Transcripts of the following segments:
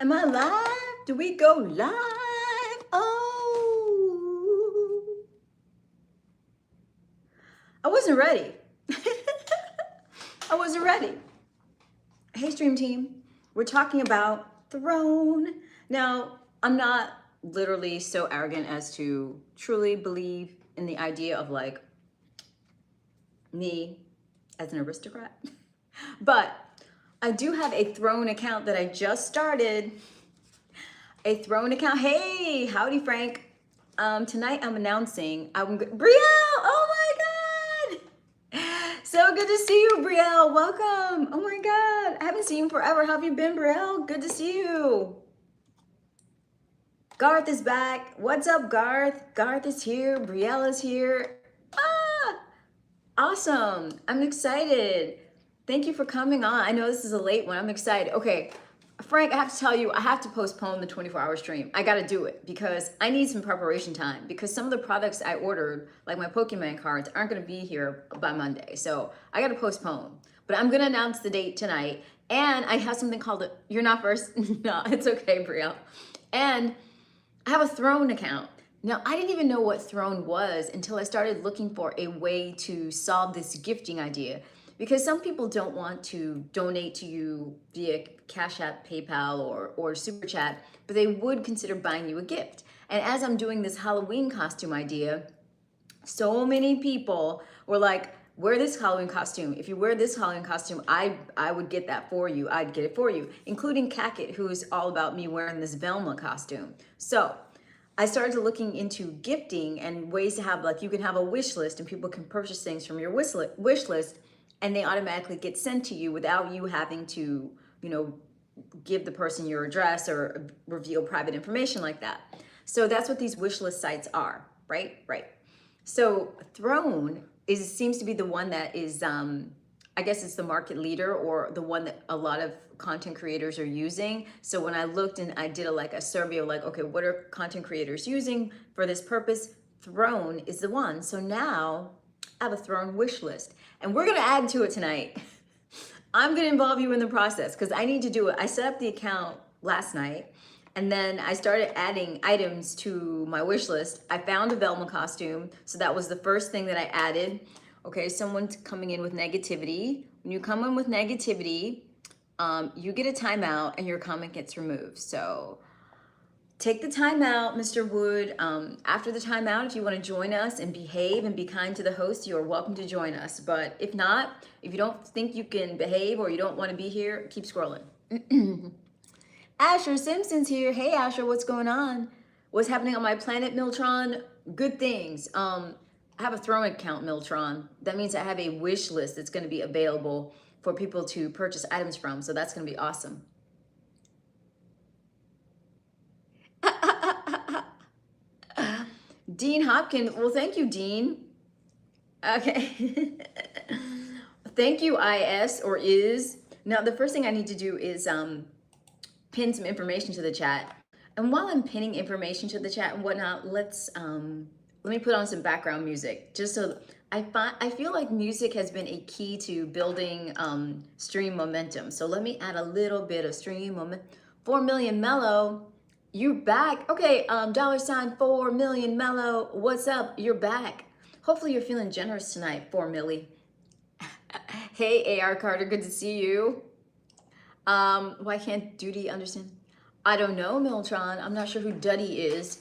Am I live? Do we go live? Oh, I wasn't ready. I wasn't ready. Hey, stream team. We're talking about Throne. Now, I'm not literally so arrogant as to truly believe in the idea of like me as an aristocrat, but I do have a Throne account that I just started. A Throne account. Hey, howdy, Frank. Tonight I'm announcing Brielle. Oh my God, so good to see you, Brielle. Welcome. Oh my God, I haven't seen you forever. How have you been, Brielle? Good to see you. Garth is back. What's up, Garth? Garth is here. Brielle is here. Ah, awesome. I'm excited. Thank you for coming on. I know this is a late one. I'm excited. Okay. Frank, I have to tell you, I have to postpone the 24-hour stream. I got to do it because I need some preparation time because some of the products I ordered, like my Pokemon cards, aren't going to be here by Monday. So I got to postpone. But I'm going to announce the date tonight. And I have something called, you're not first? No, it's okay, Brielle. And I have a Throne account. Now, I didn't even know what Throne was until I started looking for a way to solve this gifting idea. Because some people don't want to donate to you via Cash App, PayPal, or Super Chat, but they would consider buying you a gift. And as I'm doing this Halloween costume idea, so many people were like, wear this Halloween costume. If you wear this Halloween costume, I would get that for you. I'd get it for you, including Cackett, who's all about me wearing this Velma costume. So I started looking into gifting and ways to have, like, you can have a wish list and people can purchase things from your wish list and they automatically get sent to you without you having to, give the person your address or reveal private information like that. So that's what these wish list sites are, right? Right. So Throne seems to be the one that is, I guess it's the market leader or the one that a lot of content creators are using. So when I looked and I did a survey of like, okay, what are content creators using for this purpose? Throne is the one. So now I have a Throne wish list and we're gonna add to it tonight. I'm gonna involve you in the process because I need to do it. I set up the account last night and then I started adding items to my wish list. I found a Velma costume, so that was the first thing that I added. Okay, someone's coming in with negativity. When you come in with negativity, you get a timeout and your comment gets removed. So take the time out, Mr. Wood. After the timeout, if you want to join us and behave and be kind to the host, you are welcome to join us. But if not, if you don't think you can behave or you don't want to be here, keep scrolling. Asher Simpson's here. Hey, Asher, what's going on? What's happening on my planet, Miltron? Good things. I have a Throne account, Miltron. That means I have a wish list that's going to be available for people to purchase items from. So that's going to be awesome. Dean Hopkins. Well, thank you, Dean. Okay. Thank you, IS or is. Now, the first thing I need to do is pin some information to the chat. And while I'm pinning information to the chat and whatnot, let me put on some background music. Just so I feel like music has been a key to building stream momentum. So let me add a little bit of stream momentum. 4 million mellow. You back? Okay, $ 4 million mellow. What's up? You're back. Hopefully you're feeling generous tonight, 4 milli. Hey, AR Carter, good to see you. Why can't Duty understand? I don't know, Miltron. I'm not sure who Duddy is.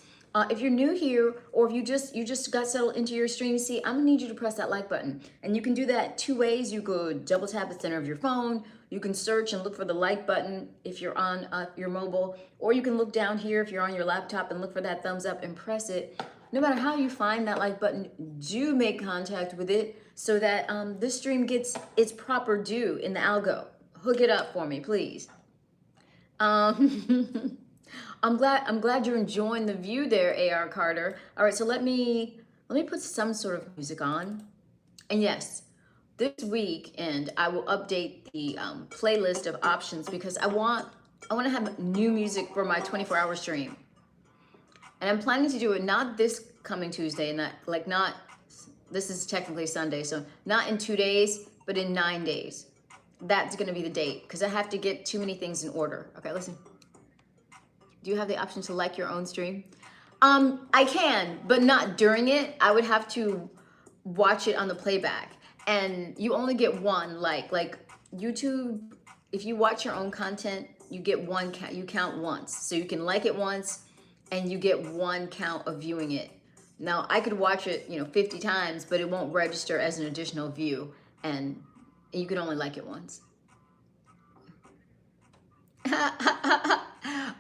If you're new here, or if you just got settled into your stream, see, I'm gonna need you to press that like button. And you can do that two ways. You could double tap the center of your phone. You can search and look for the like button if you're on your mobile, or you can look down here if you're on your laptop and look for that thumbs up and press it. No matter how you find that like button, do make contact with it so that this stream gets its proper due in the algo. Hook it up for me, please. I'm glad you're enjoying the view there, AR Carter. All right, so let me put some sort of music on. And yes, this weekend I will update the playlist of options because I want to have new music for my 24-hour stream. And I'm planning to do it not this coming Tuesday, not this is technically Sunday, so not in 2 days, but in 9 days. That's gonna be the date because I have to get too many things in order. Okay, listen. Do you have the option to like your own stream? I can, but not during it. I would have to watch it on the playback, and you only get one like. Like YouTube, if you watch your own content, you get one count. You count once, so you can like it once, and you get one count of viewing it. Now I could watch it, 50 times, but it won't register as an additional view, and you can only like it once.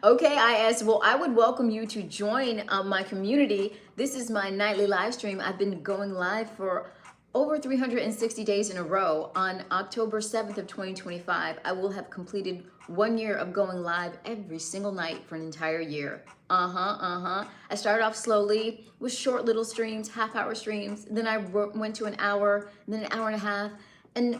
Okay, IS. Well, I would welcome you to join my community. This is my nightly live stream. I've been going live for over 360 days in a row. On October 7th of 2025, I will have completed 1 year of going live every single night for an entire year. I started off slowly with short little streams, half-hour streams. Then I went to an hour, then an hour and a half. And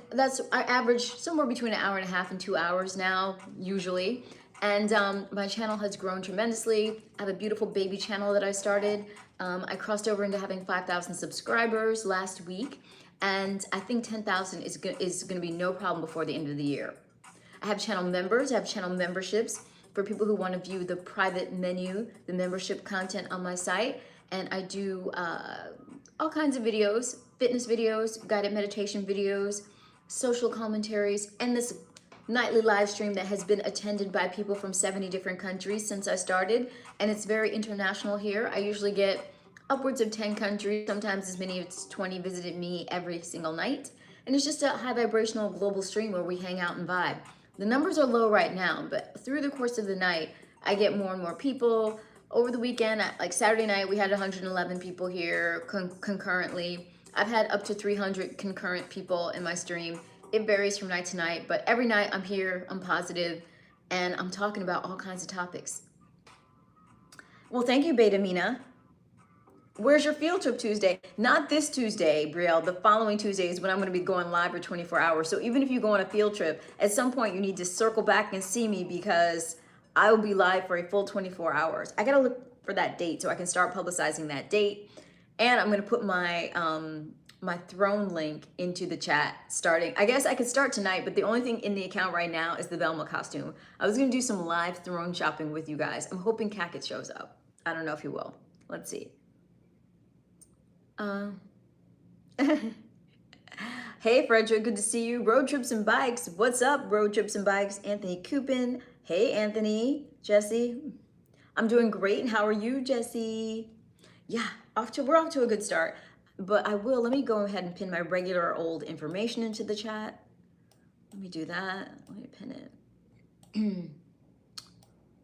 I average somewhere between an hour and a half and 2 hours now, usually. And my channel has grown tremendously. I have a beautiful baby channel that I started. I crossed over into having 5,000 subscribers last week. And I think 10,000 is gonna be no problem before the end of the year. I have channel members, I have channel memberships for people who wanna view the private menu, the membership content on my site. And I do all kinds of videos, fitness videos, guided meditation videos, social commentaries, and this nightly live stream that has been attended by people from 70 different countries since I started, and it's very international here. I usually get upwards of 10 countries, sometimes as many as 20 visited me every single night, and it's just a high vibrational global stream where we hang out and vibe. The numbers are low right now, but through the course of the night, I get more and more people. Over the weekend, like Saturday night, we had 111 people here concurrently. I've had up to 300 concurrent people in my stream. It varies from night to night, but every night I'm here, I'm positive, and I'm talking about all kinds of topics. Well, thank you, Beta Mina. Where's your field trip Tuesday? Not this Tuesday, Brielle. The following Tuesday is when I'm going to be going live for 24 hours. So even if you go on a field trip, at some point you need to circle back and see me because I will be live for a full 24 hours. I got to look for that date so I can start publicizing that date. And I'm going to put my my throne link into the chat starting. I guess I could start tonight, but the only thing in the account right now is the Velma costume. I was going to do some live throne shopping with you guys. I'm hoping Cacket shows up. I don't know if he will. Let's see. Hey Frederick, good to see you. Road Trips and Bikes. What's up, Road Trips and Bikes? Anthony Coupin. Hey Anthony. Jesse. I'm doing great, and how are you, Jesse? Yeah, we're off to a good start. But let me go ahead and pin my regular old information into the chat. Let me do that. Let me pin it.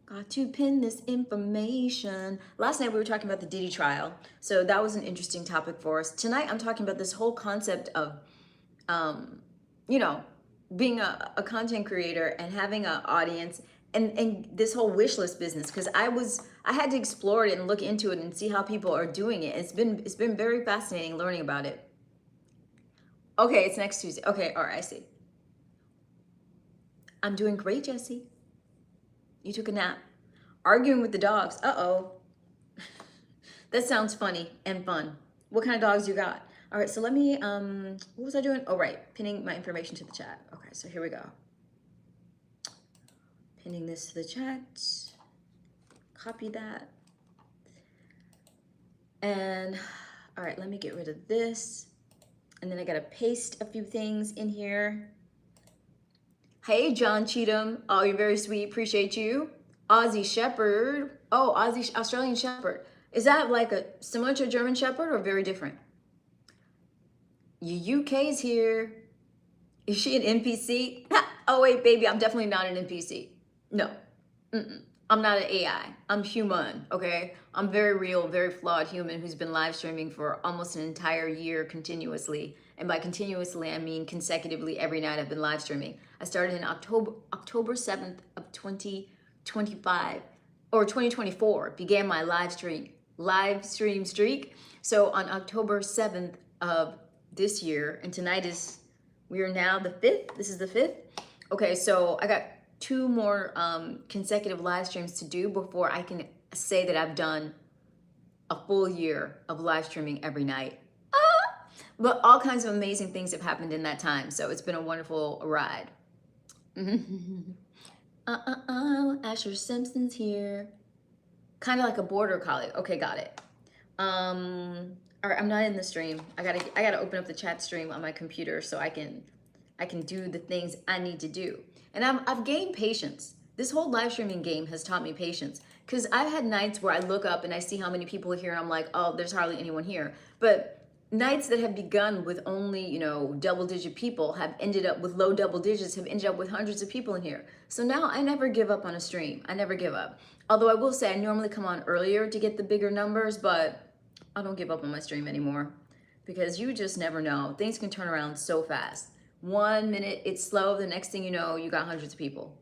Got to pin this information. Last night we were talking about the Diddy trial. So that was an interesting topic for us. Tonight I'm talking about this whole concept of, being a content creator and having an audience and this whole wish list business, because I had to explore it and look into it and see how people are doing it. It's been very fascinating learning about it. Okay, it's next Tuesday. Okay, all right, I see. I'm doing great, Jesse. You took a nap. Arguing with the dogs. Uh-oh. That sounds funny and fun. What kind of dogs you got? All right, so let me, what was I doing? Oh, right, pinning my information to the chat. Okay, so here we go. Pinning this to the chat. Copy that. And, all right, let me get rid of this. And then I gotta paste a few things in here. Hey, John Cheatham. Oh, you're very sweet, appreciate you. Aussie Shepherd. Oh, Australian Shepherd. Is that like similar to a German Shepherd or very different? UK's here. Is she an NPC? Oh wait, baby, I'm definitely not an NPC. No, I'm not an AI. I'm human, okay? I'm very real, very flawed human who's been live streaming for almost an entire year continuously. And by continuously, I mean consecutively every night I've been live streaming. I started in October 7th of 2025, or 2024, began my live stream streak. So on October 7th of this year, and we are now the 5th. This is the 5th. Okay, so I got 2 more consecutive live streams to do before I can say that I've done a full year of live streaming every night. But all kinds of amazing things have happened in that time, so it's been a wonderful ride. Asher Simpson's here. Kind of like a border collie. Okay, got it. All right, I'm not in the stream. I gotta open up the chat stream on my computer so I can do the things I need to do. And I've gained patience. This whole live streaming game has taught me patience, because I've had nights where I look up and I see how many people are here and I'm like, oh, there's hardly anyone here. But nights that have begun with only, you know, double-digit people have ended up with low double digits, have ended up with hundreds of people in here. So now I never give up on a stream. I never give up. Although I will say I normally come on earlier to get the bigger numbers, but I don't give up on my stream anymore, because you just never know. Things can turn around so fast. 1 minute it's slow, the next thing you know, you got hundreds of people.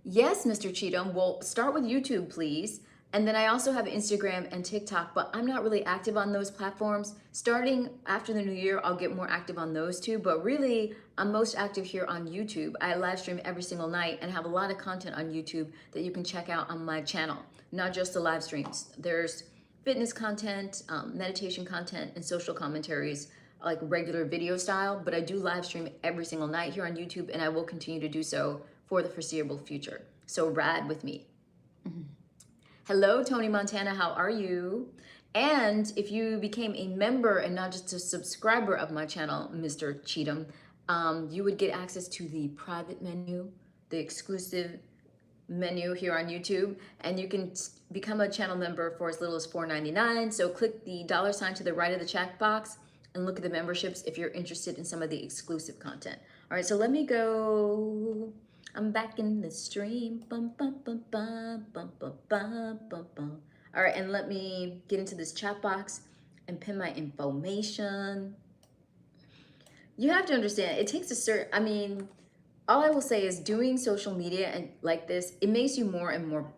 Yes, Mr. Cheatham, well, start with YouTube, please. And then I also have Instagram and TikTok, but I'm not really active on those platforms. Starting after the new year, I'll get more active on those two, but really, I'm most active here on YouTube. I live stream every single night and have a lot of content on YouTube that you can check out on my channel, not just the live streams. There's fitness content, meditation content, and social commentaries, like regular video style, but I do live stream every single night here on YouTube, and I will continue to do so for the foreseeable future. So ride with me. Hello, Tony Montana, how are you? And if you became a member and not just a subscriber of my channel, Mr. Cheatham, you would get access to the private menu, the exclusive menu here on YouTube, and you can become a channel member for as little as $4.99. So click the $ to the right of the chat box and look at the memberships if you're interested in some of the exclusive content. All right, so let me go. I'm back in the stream. Bum, bum, bum, bum, bum, bum, bum, bum, bum. All right, and let me get into this chat box and pin my information. You have to understand, it takes a certain, I mean, all I will say is doing social media and like this, it makes you more and more,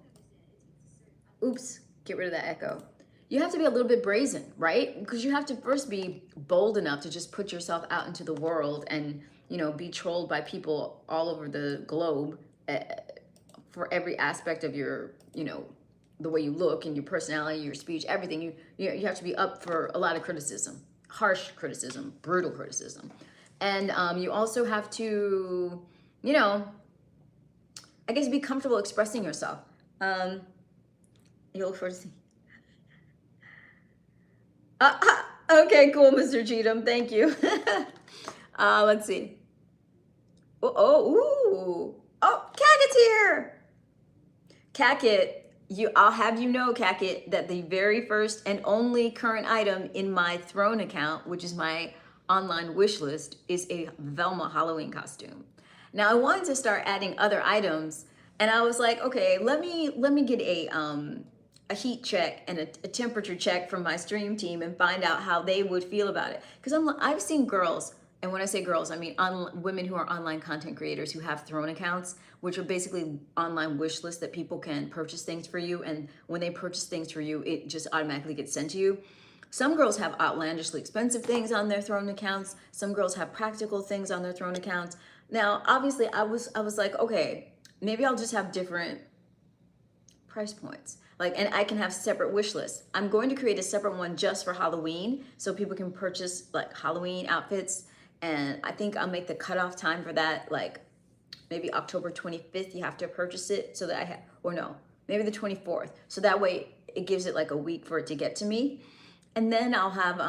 oops, get rid of that echo. You have to be a little bit brazen, right? Because you have to first be bold enough to just put yourself out into the world and, you know, be trolled by people all over the globe for every aspect of your, you know, the way you look and your personality, your speech, everything. You have to be up for a lot of criticism, harsh criticism, brutal criticism. And you also have to, you know, I guess be comfortable expressing yourself. You look forward to seeing. Okay, cool, Mr. Cheatham. Thank you. Let's see. Oh, Cacket's here. Cacket, I'll have you know, Cacket, that the very first and only current item in my Throne account, which is my online wish list, is a Velma Halloween costume. Now I wanted to start adding other items, and I was like, okay, let me get a heat check and a temperature check from my stream team and find out how they would feel about it. Because I've seen girls, and when I say girls, I mean women who are online content creators who have Throne accounts, which are basically online wish lists that people can purchase things for you. And when they purchase things for you, it just automatically gets sent to you. Some girls have outlandishly expensive things on their Throne accounts. Some girls have practical things on their Throne accounts. Now, obviously, I was like, okay, maybe I'll just have different price points. And I can have separate wish lists. I'm going to create a separate one just for Halloween so people can purchase like Halloween outfits. And I think I'll make the cutoff time for that, like maybe October 25th, you have to purchase it so that I have, or no, maybe the 24th. So that way it gives it like a week for it to get to me. And then I'll have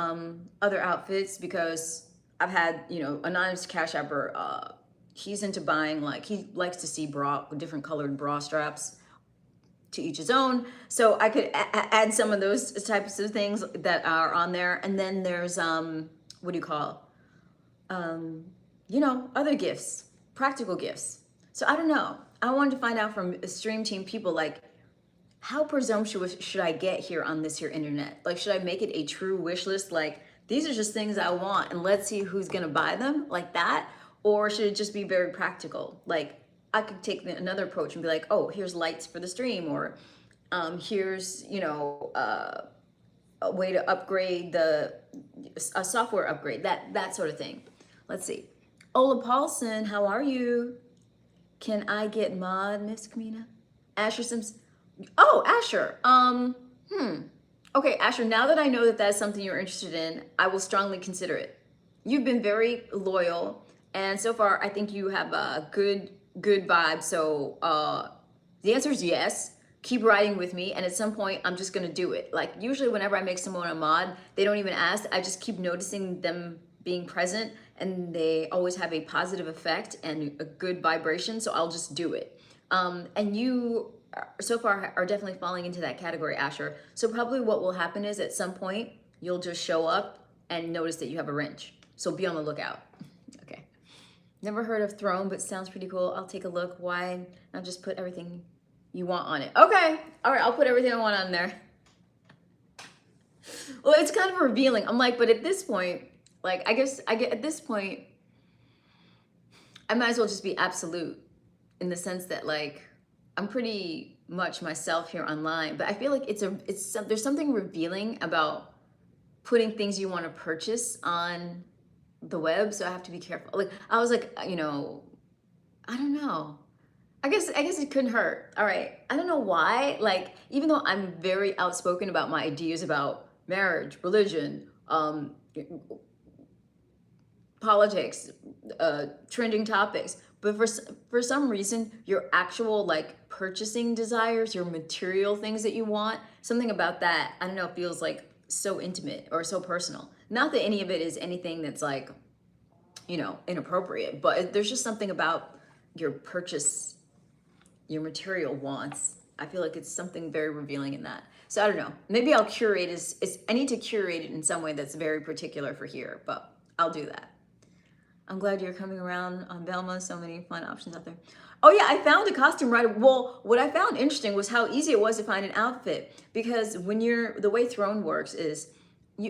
other outfits, because I've had, you know, Anonymous Cash Apper, he's into buying, like, he likes to see different colored bra straps. To each his own. So I could add some of those types of things that are on there. And then there's, what do you call, you know, other gifts, practical gifts. So I don't know. I wanted to find out from stream team people, like, how presumptuous should I get here on this here internet? Like, should I make it a true wish list? Like, these are just things I want and let's see who's gonna buy them, like that? Or should it just be very practical? Like, I could take another approach and be like, oh, here's lights for the stream, or here's, you know, a way to upgrade a software upgrade, that sort of thing. Let's see. Ola Paulson, how are you? Can I get mod, Miss Kamina? Asher Sims. Oh, Asher. Okay, Asher, now that I know that that's something you're interested in, I will strongly consider it. You've been very loyal, and so far I think you have a good vibe. So the answer is yes. keep riding with me, and at some point I'm just gonna do it. Like usually whenever I make someone a mod, they don't even ask. I just keep noticing them being present, and they always have a positive effect and a good vibration, so I'll just do it. And you so far are definitely falling into that category, Asher. So probably what will happen is at some point you'll just show up and notice that you have a wrench. So be on the lookout. Okay. Never heard of Throne, but sounds pretty cool. I'll take a look. Why not just put everything you want on it? Okay. All right. I'll put everything I want on there. Well, it's kind of revealing. I'm like, but at this point, like, I guess I get at this point, I might as well just be absolute in the sense that like, I'm pretty much myself here online, but I feel like there's something revealing about putting things you want to purchase on the web. So I have to be careful. Like, I was like, I don't know. I guess it couldn't hurt. All right. I don't know why. Like, even though I'm very outspoken about my ideas about marriage, religion, politics, trending topics, but for some reason, your actual like purchasing desires, your material things that you want, something about that, I don't know, feels like so intimate or so personal. Not that any of it is anything that's like, inappropriate, but there's just something about your purchase, your material wants. I feel like it's something very revealing in that. So I don't know. Maybe I'll curate I need to curate it in some way that's very particular for here, but I'll do that. I'm glad you're coming around on Velma. So many fun options out there. Oh yeah, I found a costume right. Well, what I found interesting was how easy it was to find an outfit, because the way Throne works is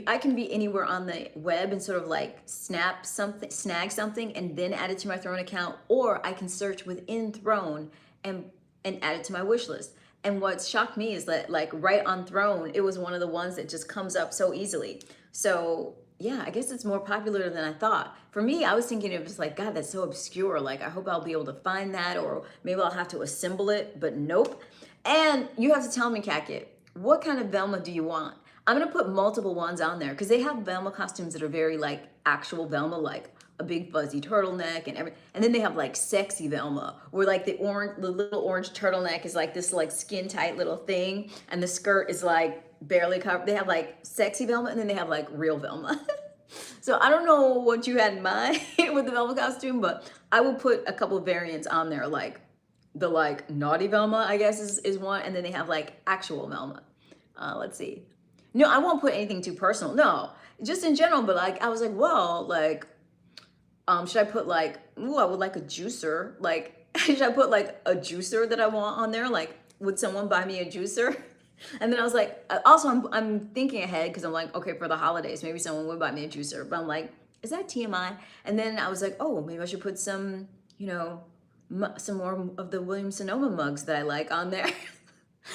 I can be anywhere on the web and sort of like snag something and then add it to my Throne account, or I can search within Throne and add it to my wish list. And what shocked me is that like right on Throne, it was one of the ones that just comes up so easily. So yeah, I guess it's more popular than I thought. For me, I was thinking it was like, God, that's so obscure. Like, I hope I'll be able to find that, or maybe I'll have to assemble it, but nope. And you have to tell me, Kakit, what kind of Velma do you want? I'm gonna put multiple ones on there because they have Velma costumes that are very like actual Velma, like a big fuzzy turtleneck and everything. And then they have like sexy Velma, where like the little orange turtleneck is like this like skin tight little thing, and the skirt is like barely covered. They have like sexy Velma, and then they have like real Velma. So I don't know what you had in mind with the Velma costume, but I will put a couple variants on there, like the like naughty Velma, I guess is one, and then they have like actual Velma. Let's see. No, I won't put anything too personal. No, just in general. But like, I was like, well, like, should I put like, ooh, I would like a juicer. Like, should I put like a juicer that I want on there? Like, would someone buy me a juicer? And then I was like, also I'm thinking ahead because I'm like, okay, for the holidays, maybe someone would buy me a juicer. But I'm like, is that TMI? And then I was like, oh, maybe I should put some, some more of the Williams Sonoma mugs that I like on there.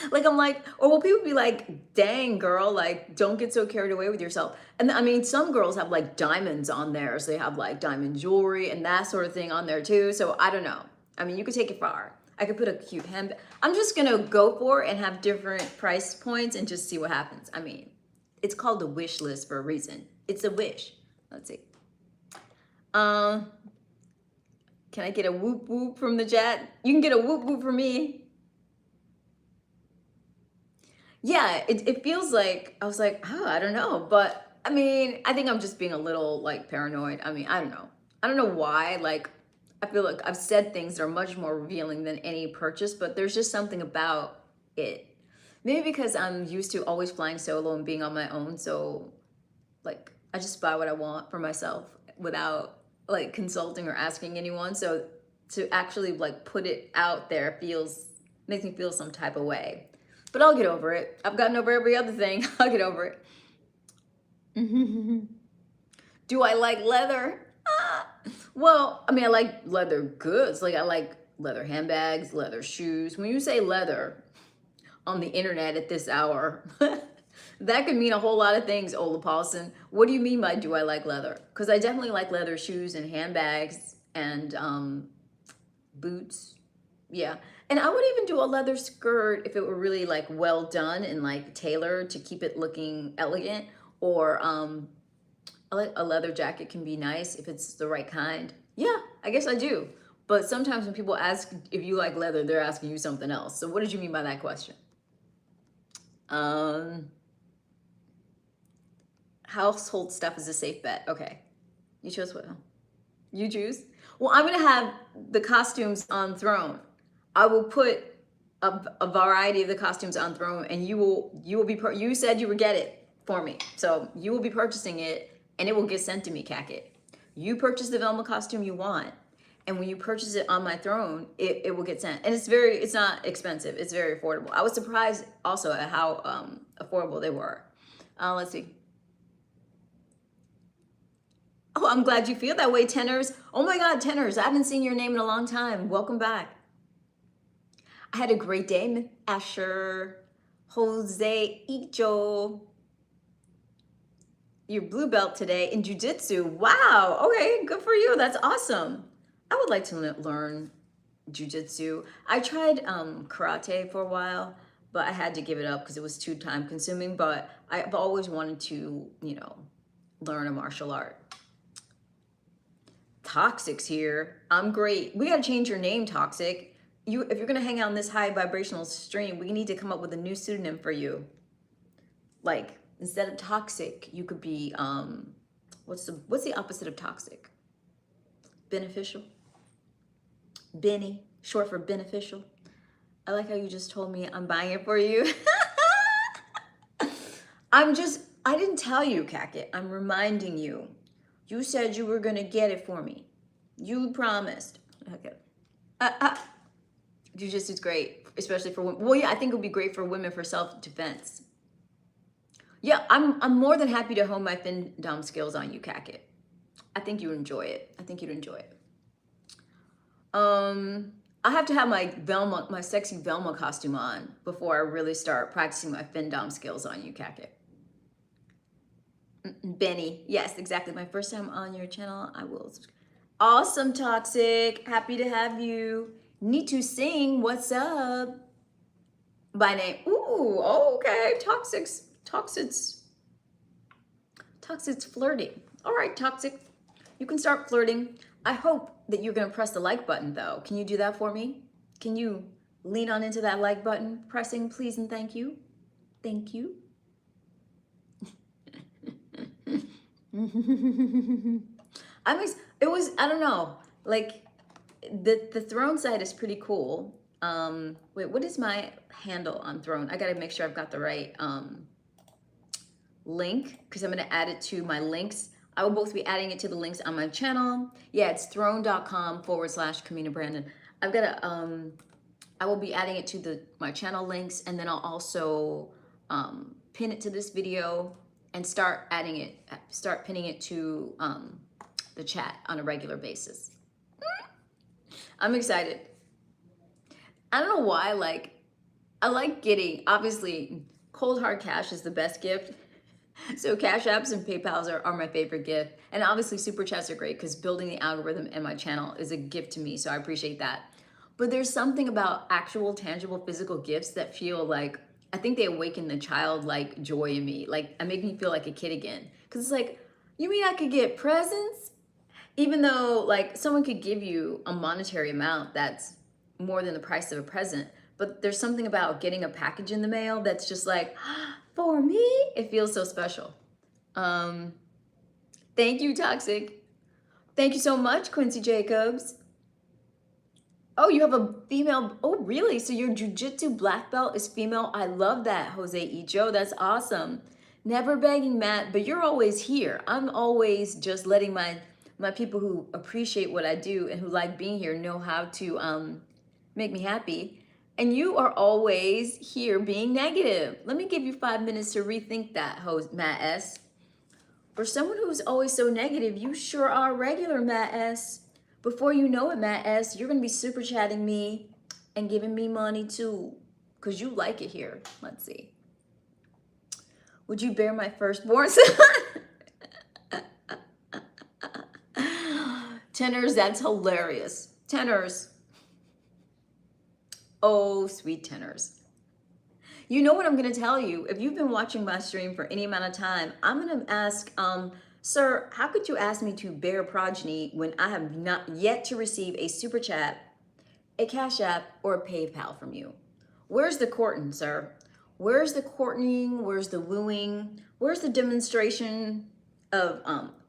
Like, I'm like, or will people be like, dang girl, like, don't get so carried away with yourself. And I mean, some girls have like diamonds on there. So they have like diamond jewelry and that sort of thing on there too. So I don't know. I mean, you could take it far. I could put a cute handbag. I'm just gonna go for it and have different price points and just see what happens. I mean, it's called a wish list for a reason. It's a wish. Let's see. Can I get a whoop whoop from the chat? You can get a whoop whoop from me. Yeah, it feels like, I was like, oh, I don't know. But I mean, I think I'm just being a little like paranoid. I mean, I don't know. I don't know why, like, I feel like I've said things that are much more revealing than any purchase, but there's just something about it. Maybe because I'm used to always flying solo and being on my own. So like, I just buy what I want for myself without like consulting or asking anyone. So to actually like put it out there makes me feel some type of way, but I'll get over it. I've gotten over every other thing. I'll get over it. Do I like leather? Well, I mean, I like leather goods. Like, I like leather handbags, leather shoes. When you say leather on the internet at this hour, that could mean a whole lot of things, Ola Paulson. What do you mean by do I like leather? Because I definitely like leather shoes and handbags and boots. Yeah. And I would even do a leather skirt if it were really like well done and like tailored to keep it looking elegant, or a leather jacket can be nice if it's the right kind. Yeah, I guess I do. But sometimes when people ask if you like leather, they're asking you something else. So what did you mean by that question? Um, household stuff is a safe bet. Okay. You chose what? You choose? Well, I'm going to have the costumes on throne. I will put a variety of the costumes on throne, and you will be, you said you would get it for me. So you will be purchasing it, and it will get sent to me, Cacket. You purchase the Velma costume you want, and when you purchase it on my throne, it will get sent. And it's not expensive. It's very affordable. I was surprised also at how affordable they were. Let's see. Oh, I'm glad you feel that way, Tenors. Oh my God, Tenors, I haven't seen your name in a long time. Welcome back. I had a great day, Asher, Jose, Icho. Your blue belt today in jiu-jitsu. Wow, okay, good for you. That's awesome. I would like to learn jiu-jitsu. I tried karate for a while, but I had to give it up because it was too time consuming. But I've always wanted to, learn a martial art. Toxic's here. I'm great. We gotta change your name, Toxic. If you're gonna hang out on this high vibrational stream, we need to come up with a new pseudonym for you. Like, instead of Toxic, you could be what's the opposite of toxic? Beneficial. Benny, short for beneficial. I like how you just told me I'm buying it for you. I didn't tell you, Cacket. I'm reminding you. You said you were gonna get it for me. You promised. Okay. Jiu-jitsu is great, especially for women. Well, yeah, I think it would be great for women for self-defense. Yeah, I'm more than happy to hone my fin dom skills on you, Cacket. I think you would enjoy it. I think you'd enjoy it. I have to have my sexy Velma costume on before I really start practicing my fin dom skills on you, Cacket. Benny, yes, exactly. My first time on your channel, I will subscribe. Awesome, Toxic. Happy to have you. Need to sing. What's up? By name. Ooh, okay. Toxic's flirting. All right, Toxic. You can start flirting. I hope that you're going to press the like button, though. Can you do that for me? Can you lean on into that like button? Pressing, please, and thank you. Thank you. I don't know, like the throne side is pretty cool. Wait, what is my handle on throne? I gotta make sure I've got the right link, because I'm gonna add it to my links. I will both be adding it to the links on my channel. Yeah, it's throne.com/Kamina Brandon. I've got I will be adding it to my channel links, and then I'll also pin it to this video and start pinning it to the chat on a regular basis. I'm excited. I don't know why, I like getting, obviously, cold hard cash is the best gift. So Cash Apps and PayPals are my favorite gift. And obviously Super Chats are great because building the algorithm in my channel is a gift to me, so I appreciate that. But there's something about actual, tangible, physical gifts that feel like, I think they awaken the childlike joy in me. Like, it make me feel like a kid again. Because it's like, you mean I could get presents? Even though, like, someone could give you a monetary amount that's more than the price of a present. But there's something about getting a package in the mail that's just like, for me, it feels so special. Thank you, Toxic. Thank you so much, Quincy Jacobs. Oh, you have a female, oh really? So your jiu-jitsu black belt is female? I love that, Jose Icho, that's awesome. Never begging, Matt, but you're always here. I'm always just letting my people who appreciate what I do and who like being here know how to make me happy. And you are always here being negative. Let me give you 5 minutes to rethink that, Matt S. For someone who's always so negative, you sure are regular, Matt S. Before you know it, Matt S., you're going to be super chatting me and giving me money too, because you like it here. Let's see. Would you bear my firstborn son? Tenors, that's hilarious. Tenors. Oh, sweet tenors. You know what I'm going to tell you? If you've been watching my stream for any amount of time, I'm going to ask, sir, how could you ask me to bear progeny when I have not yet to receive a super chat, a Cash App, or a PayPal from you? Where's the courting, sir? Where's the courting? Where's the wooing? Where's the demonstration of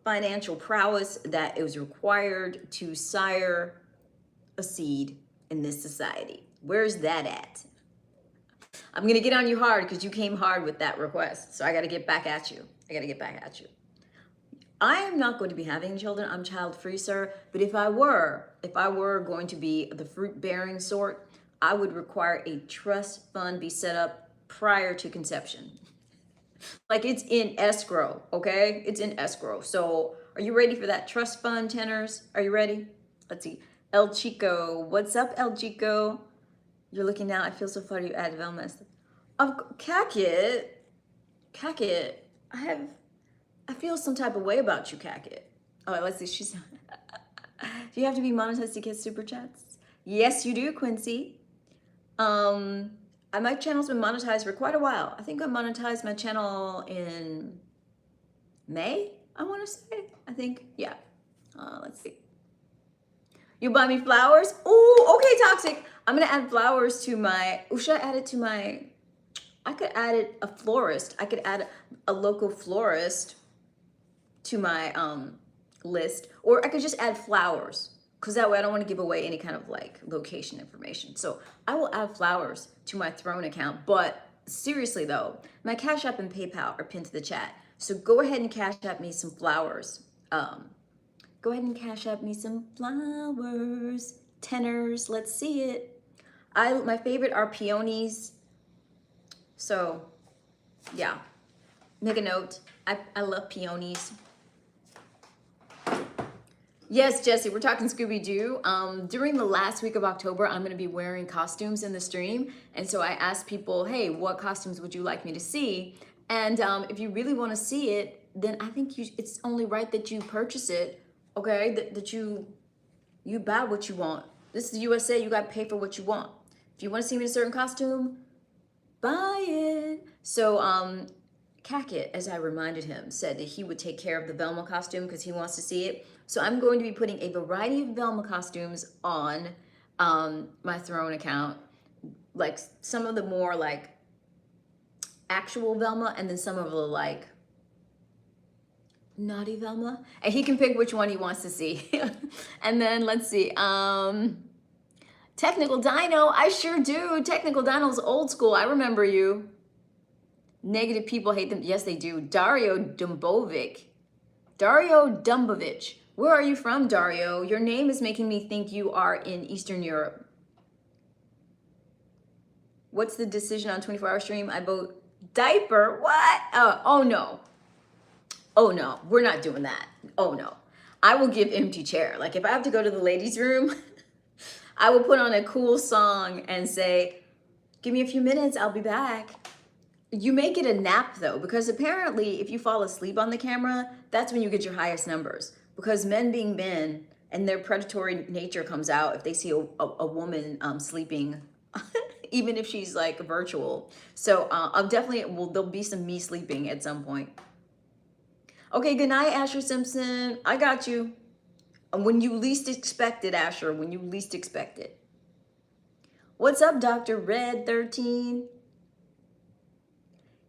financial prowess that is required to sire a seed in this society? Where's that at? I'm gonna get on you hard because you came hard with that request. So I gotta get back at you. I am not going to be having children. I'm child free, sir. But if I were going to be the fruit bearing sort, I would require a trust fund be set up prior to conception. Like it's in escrow, okay? It's in escrow. So are you ready for that trust fund, tenors? Are you ready? Let's see. El Chico, what's up, El Chico? You're looking now. I feel so flattered you added Velma. Cackit, I feel some type of way about you, Cackit. Oh, let's see. She's. Do you have to be monetized to get super chats? Yes, you do, Quincy. My channel's been monetized for quite a while. I think I monetized my channel in May, I want to say. I think, yeah. Let's see. You buy me flowers? Ooh, okay, Toxic. I'm going to add flowers to my, should I add it to my, I could add it, a florist. I could add a local florist to my list, or I could just add flowers, because that way I don't want to give away any kind of like location information. So I will add flowers to my Throne account. But seriously though, my Cash App and PayPal are pinned to the chat. So go ahead and Cash App me some flowers. Go ahead and Cash App me some flowers. Tenors, let's see it. My favorite are peonies. So yeah, make a note. I love peonies. Yes, Jesse, we're talking Scooby-Doo. During the last week of October, I'm going to be wearing costumes in the stream. And so I asked people, hey, what costumes would you like me to see? And if you really want to see it, then I think it's only right that you purchase it, okay? That you buy what you want. This is the USA. You got to pay for what you want. If you want to see me in a certain costume, buy it. So Cackett, as I reminded him, said that he would take care of the Velma costume because he wants to see it. So I'm going to be putting a variety of Velma costumes on my Throne account, like some of the more like actual Velma, and then some of the like naughty Velma, and he can pick which one he wants to see. And then let's see, Technical Dino, I sure do. Technical Dino's old school. I remember you. Negative people hate them. Yes, they do. Dario Dumbovic. Where are you from, Dario? Your name is making me think you are in Eastern Europe. What's the decision on 24-hour stream? I vote diaper. What? Oh no. Oh no, we're not doing that. Oh no. I will give empty chair. Like if I have to go to the ladies' room, I will put on a cool song and say, give me a few minutes, I'll be back. You may get a nap though, because apparently if you fall asleep on the camera, that's when you get your highest numbers. Because men being men and their predatory nature comes out if they see a woman sleeping, even if she's like virtual. So I'll definitely, there'll be some me sleeping at some point. Okay, good night, Asher Simpson. I got you. When you least expect it, Asher, when you least expect it. What's up, Dr. Red 13?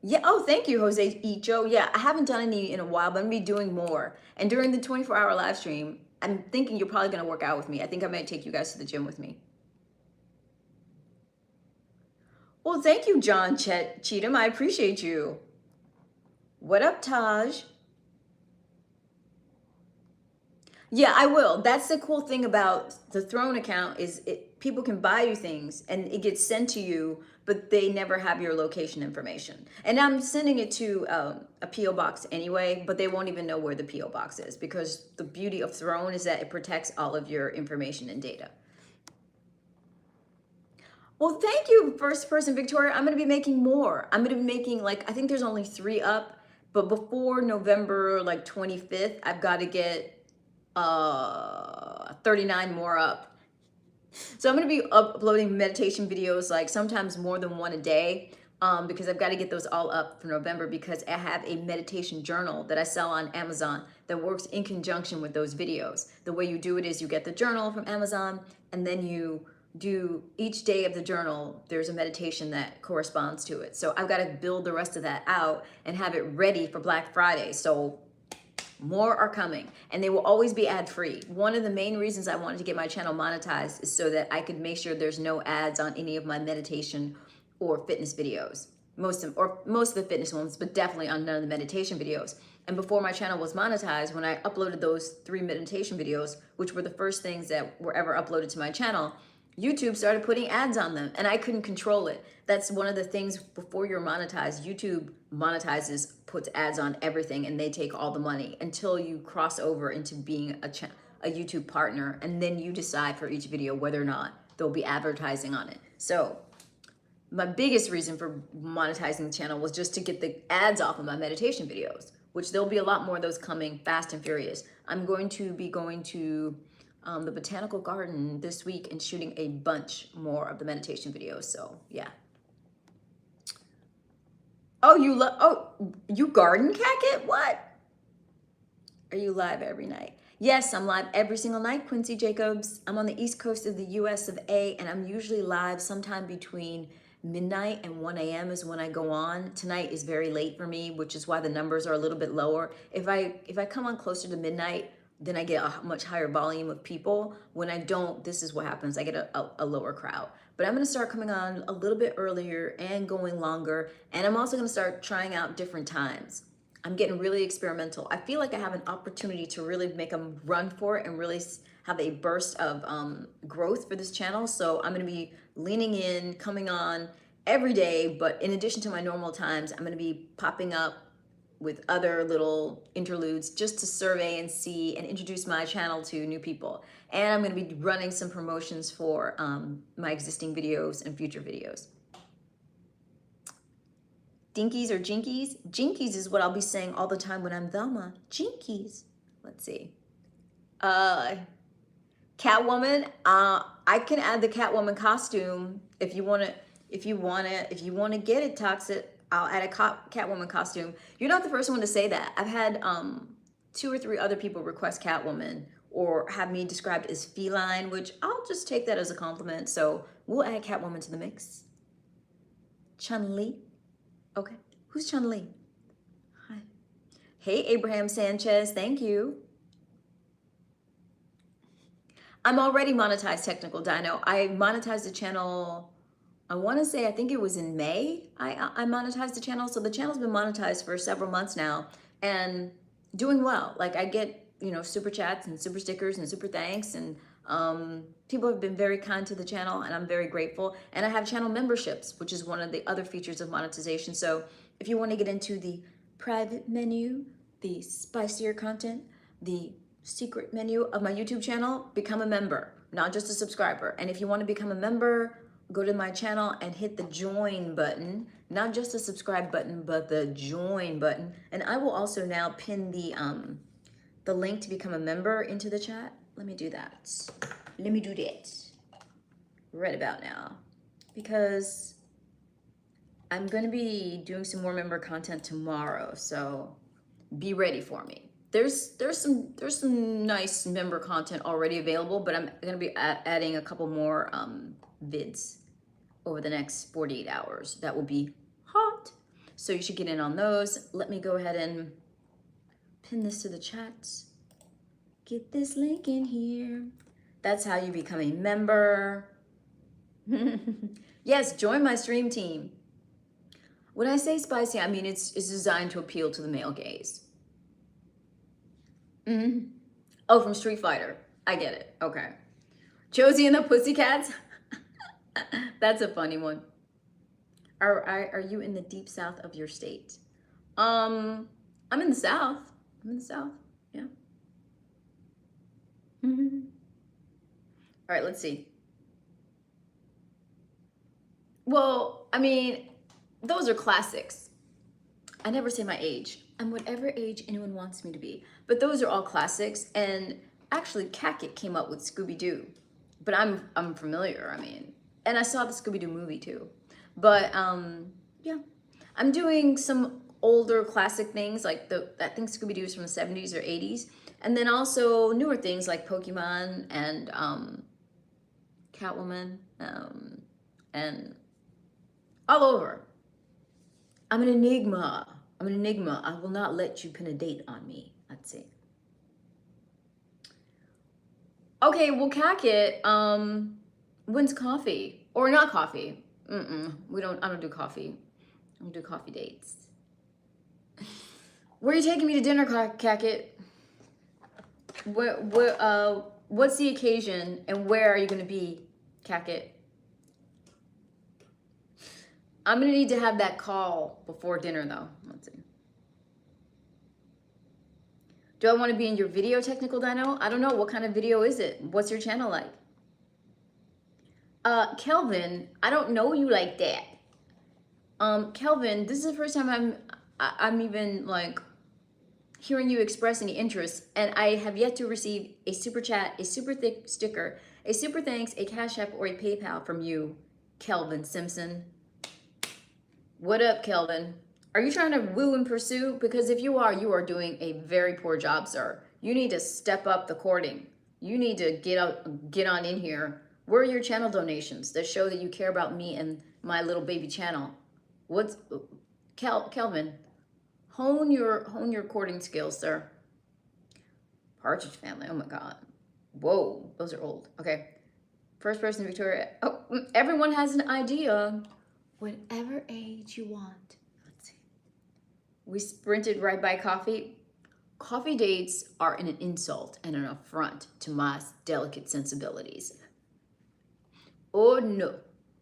Yeah, oh, thank you, Jose Icho. Yeah, I haven't done any in a while, but I'm gonna be doing more. And during the 24-hour live stream, I'm thinking you're probably gonna work out with me. I think I might take you guys to the gym with me. Well, thank you, John Cheatham. I appreciate you. What up, Taj? Yeah, I will. That's the cool thing about the Throne account is people can buy you things and it gets sent to you, but they never have your location information. And I'm sending it to a P.O. box anyway, but they won't even know where the P.O. box is because the beauty of Throne is that it protects all of your information and data. Well, thank you, first person Victoria. I'm going to be making more. I'm going to be making like, I think there's only 3 up, but before November like 25th, I've got to get 39 more up. So I'm going to be uploading meditation videos, like sometimes more than one a day, because I've got to get those all up for November because I have a meditation journal that I sell on Amazon that works in conjunction with those videos. The way you do it is you get the journal from Amazon and then you do each day of the journal, there's a meditation that corresponds to it. So I've got to build the rest of that out and have it ready for Black Friday. So more are coming, and they will always be ad-free. One of the main reasons I wanted to get my channel monetized is so that I could make sure there's no ads on any of my meditation or fitness videos. Most of the fitness ones, but definitely on none of the meditation videos. And before my channel was monetized, when I uploaded those 3 meditation videos, which were the first things that were ever uploaded to my channel, YouTube started putting ads on them, and I couldn't control it. That's one of the things before you're monetized. YouTube monetizes, puts ads on everything, and they take all the money until you cross over into being a YouTube partner, and then you decide for each video whether or not there'll be advertising on it. So my biggest reason for monetizing the channel was just to get the ads off of my meditation videos, which there'll be a lot more of those coming fast and furious. I'm going to be going to the botanical garden this week and shooting a bunch more of the meditation videos. So yeah. Oh, you garden Cacket? What? Are you live every night? Yes, I'm live every single night, Quincy Jacobs. I'm on the East Coast of the US of A, and I'm usually live sometime between midnight and 1 a.m. is when I go on. Tonight is very late for me, which is why the numbers are a little bit lower. If I come on closer to midnight, then I get a much higher volume of people. When I don't, this is what happens. I get a lower crowd. But I'm gonna start coming on a little bit earlier and going longer. And I'm also gonna start trying out different times. I'm getting really experimental. I feel like I have an opportunity to really make a run for it and really have a burst of growth for this channel. So I'm gonna be leaning in, coming on every day, but in addition to my normal times, I'm gonna be popping up with other little interludes just to survey and see and introduce my channel to new people. And I'm gonna be running some promotions for my existing videos and future videos. Dinkies or Jinkies? Jinkies is what I'll be saying all the time when I'm Velma. Jinkies. Let's see. Catwoman. I can add the Catwoman costume if you wanna get it, Toxic. I'll add a Catwoman costume. You're not the first one to say that. I've had 2 or 3 other people request Catwoman or have me described as feline, which I'll just take that as a compliment. So we'll add Catwoman to the mix. Chun-Li. Okay, who's Chun-Li? Hi. Hey, Abraham Sanchez, thank you. I'm already monetized, Technical Dino. I monetized the channel, I wanna say, I think it was in May, I monetized the channel. So the channel's been monetized for several months now and doing well. Like I get, super chats and super stickers and super thanks, and people have been very kind to the channel, and I'm very grateful. And I have channel memberships, which is one of the other features of monetization. So if you want to get into the private menu, the spicier content, the secret menu of my YouTube channel, become a member, not just a subscriber. And if you want to become a member, go to my channel and hit the join button, not just the subscribe button, but the join button. And I will also now pin the link to become a member into the chat. Let me do that. Let me do that right about now, because I'm going to be doing some more member content tomorrow. So be ready for me. There's some nice member content already available, but I'm going to be adding a couple more vids over the next 48 hours. That will be hot. So you should get in on those. Let me go ahead and pin this to the chat. Get this link in here. That's how you become a member. Yes, join my stream team. When I say spicy, I mean it's designed to appeal to the male gaze. Oh, from Street Fighter. I get it. Okay. Josie and the Pussycats. That's a funny one. Are you in the deep south of your state? I'm in the south. I'm in the south. Yeah. All right, let's see. Well, I mean, those are classics. I never say my age. I'm whatever age anyone wants me to be. But those are all classics. And actually, Cacket came up with Scooby-Doo. But I'm familiar, I mean. And I saw the Scooby-Doo movie too. But yeah, I'm doing some older classic things like I think Scooby-Doo is from the 70s or 80s. And then also newer things like Pokemon and Catwoman, and all over. I'm an enigma. I'm an enigma. I will not let you pin a date on me. Let's see. Okay, well, Cacket, when's coffee? Or not coffee? I don't do coffee. I don't do coffee dates. Where are you taking me to dinner, Cacket? What's the occasion and where are you gonna be, Cacket? I'm gonna need to have that call before dinner though. Let's see. Do I want to be in your video, Technical Dino? I don't know. What kind of video is it? What's your channel like? Kelvin, I don't know you like that. Kelvin, this is the first time I'm even like hearing you express any interest, and I have yet to receive a super chat, a super thick sticker, a super thanks, a Cash App, or a PayPal from you, Kelvin Simpson. What up, Kelvin? Are you trying to woo and pursue? Because if you are doing a very poor job, sir. You need to step up the courting. You need to get on in here. Where are your channel donations that show that you care about me and my little baby channel? What's Kelvin? Hone your courting skills, sir. Partridge Family. Oh my God. Whoa, those are old. Okay. First person, Victoria. Oh, everyone has an idea. Whatever age you want. Let's see. We sprinted right by coffee. Coffee dates are an insult and an affront to my delicate sensibilities. Oh no.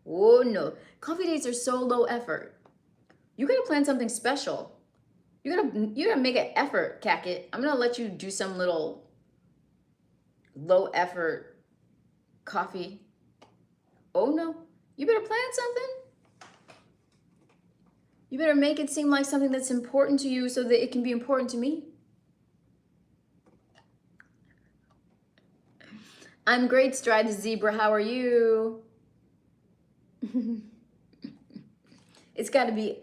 Oh no. Coffee dates are so low effort. You gotta plan something special. You gotta make an effort, Cacket. I'm gonna let you do some little low effort coffee. Oh no. You better plan something. You better make it seem like something that's important to you so that it can be important to me. I'm great, Stride the Zebra. How are you? It's got to be,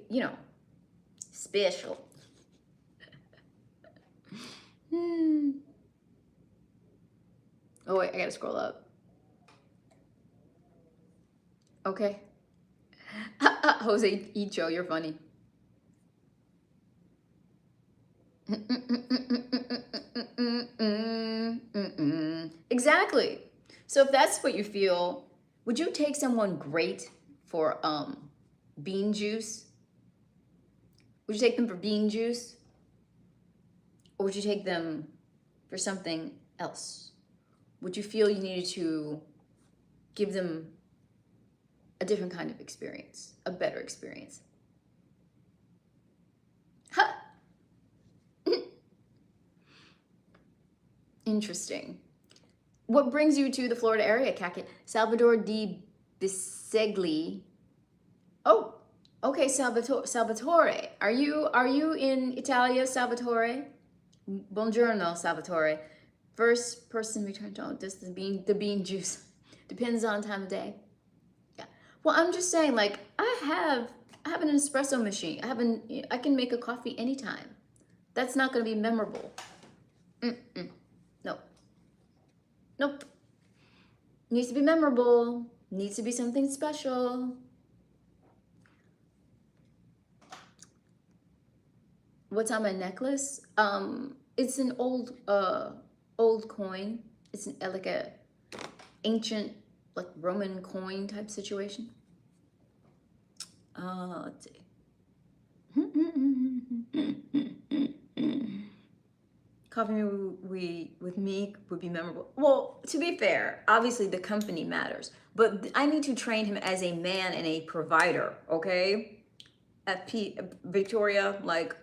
special. Oh, wait, I got to scroll up. Okay. Jose Icho, you're funny. Exactly. So if that's what you feel, would you take someone great for bean juice? Would you take them for bean juice? Or would you take them for something else? Would you feel you needed to give them a different kind of experience, a better experience? Ha! Interesting. What brings you to the Florida area, Cacket? Salvador di Bisegli. Oh, okay, Salvatore. Are you in Italia, Salvatore? Buongiorno, Salvatore. First person returned. Oh, just the bean juice. Depends on time of day. Yeah. Well, I'm just saying, like, I have an espresso machine. I can make a coffee anytime. That's not going to be memorable. Nope. Nope. Needs to be memorable. Needs to be something special. What's on my necklace? It's an old coin. It's like a ancient, like Roman coin type situation. Let's see. Coffee with me would be memorable. Well, to be fair, obviously the company matters, but I need to train him as a man and a provider, okay? Victoria, like,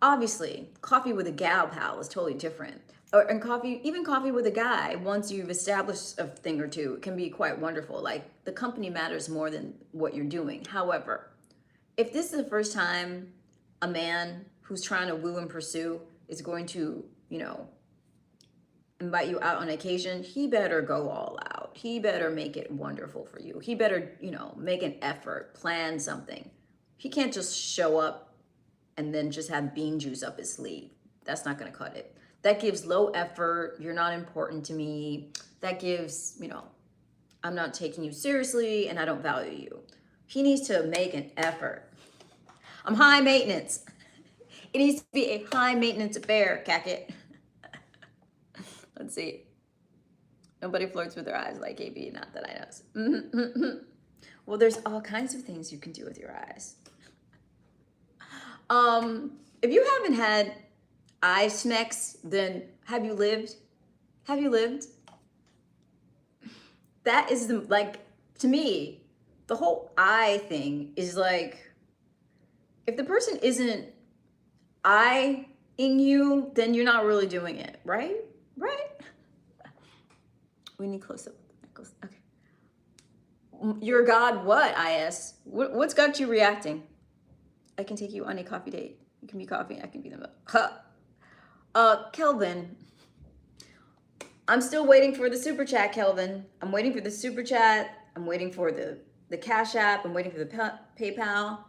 obviously, coffee with a gal pal is totally different. And even coffee with a guy, once you've established a thing or two, can be quite wonderful. Like, the company matters more than what you're doing. However, if this is the first time a man who's trying to woo and pursue is going to, invite you out on occasion, he better go all out. He better make it wonderful for you. He better, make an effort, plan something. He can't just show up and then just have bean juice up his sleeve. That's not going to cut it. That gives low effort. You're not important to me. That gives, I'm not taking you seriously and I don't value you. He needs to make an effort. I'm high maintenance. It needs to be a high maintenance affair, Cacket. Let's see. Nobody flirts with their eyes like AB, not that I know. Well, there's all kinds of things you can do with your eyes. If you haven't had eye snacks, then have you lived? Have you lived? That is the, like, to me, the whole eye thing is like, if the person isn't eyeing you, then you're not really doing it, right? Right? We need close up. Okay. You're God, what, IS? What's got you reacting? I can take you on a coffee date. You can be coffee, I can be the milk. Kelvin. I'm still waiting for the super chat, Kelvin. I'm waiting for the super chat. I'm waiting for the Cash App. I'm waiting for the PayPal.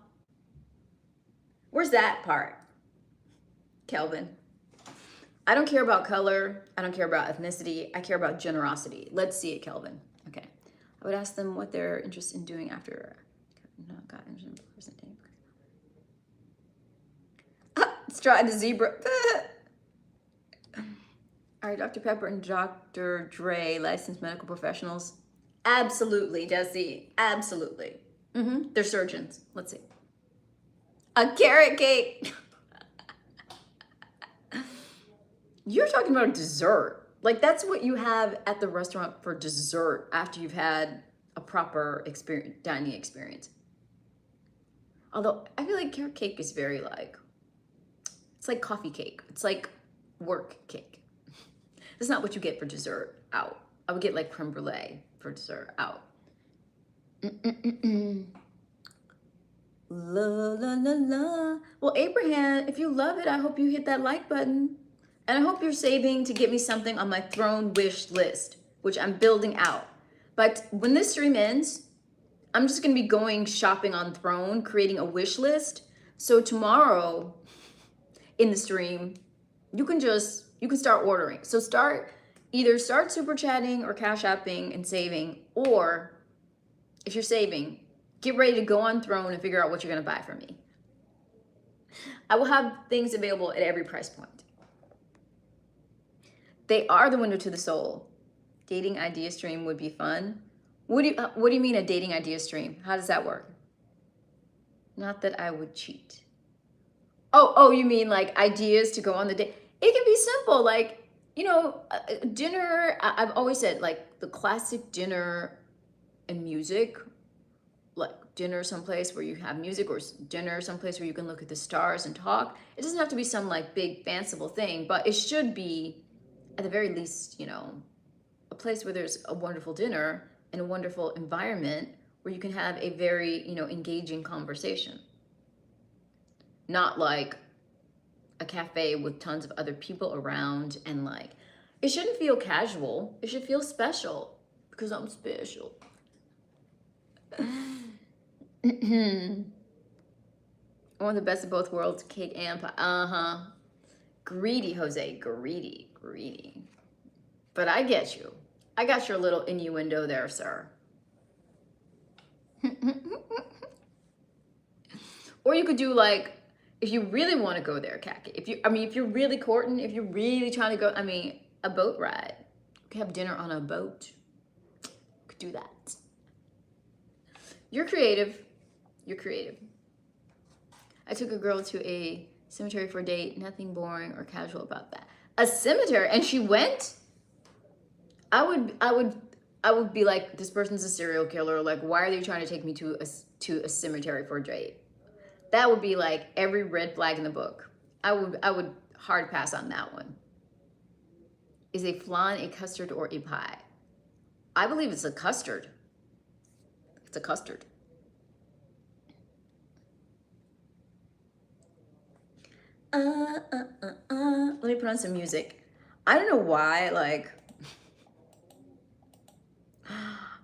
Where's that part, Kelvin? I don't care about color. I don't care about ethnicity. I care about generosity. Let's see it, Kelvin. Okay. I would ask them what they're interested in doing after. No, got interested in person. Let's try the zebra. All right, Dr. Pepper and Dr. Dre, licensed medical professionals. Absolutely, Desi. Absolutely. They're surgeons. Let's see. A carrot cake. You're talking about dessert. Like, that's what you have at the restaurant for dessert after you've had a proper dining experience. Although I feel like carrot cake is very like, it's like coffee cake. It's like work cake. That's not what you get for dessert out. I would get like creme brulee for dessert out. La la la la. Well, Abraham, if you love it, I hope you hit that like button. And I hope you're saving to get me something on my throne wish list, which I'm building out. But when this stream ends, I'm just gonna be going shopping on Throne, creating a wish list. So tomorrow in the stream, you can start ordering. So either start super chatting or cash apping and saving, or if you're saving, get ready to go on Throne and figure out what you're gonna buy from me. I will have things available at every price point. They are the window to the soul. Dating idea stream would be fun. What do you mean a dating idea stream? How does that work? Not that I would cheat. Oh, you mean like ideas to go on the date? It can be simple, like, you know, dinner. I've always said like the classic dinner and music, like dinner someplace where you have music, or dinner someplace where you can look at the stars and talk. It doesn't have to be some like big fanciful thing, but it should be at the very least, you know, a place where there's a wonderful dinner and a wonderful environment where you can have a very, you know, engaging conversation. Not like a cafe with tons of other people around, and like, it shouldn't feel casual. It should feel special because I'm special. I want the best of both worlds, cake and pie. Greedy, Jose, greedy. But I get you. I got your little innuendo there, sir. Or you could do like, if you really want to go there, Kaki. If you're really courting, if you're really trying to go, a boat ride. You could have dinner on a boat. You could do that. You're creative. I took a girl to a cemetery for a date. Nothing boring or casual about that. A cemetery, and she went? I would be like, this person's a serial killer. Like, why are they trying to take me to a cemetery for a date? That would be like every red flag in the book. I would hard pass on that one. Is a flan a custard or a pie? I believe it's a custard. It's a custard. Let me put on some music. I don't know why, like,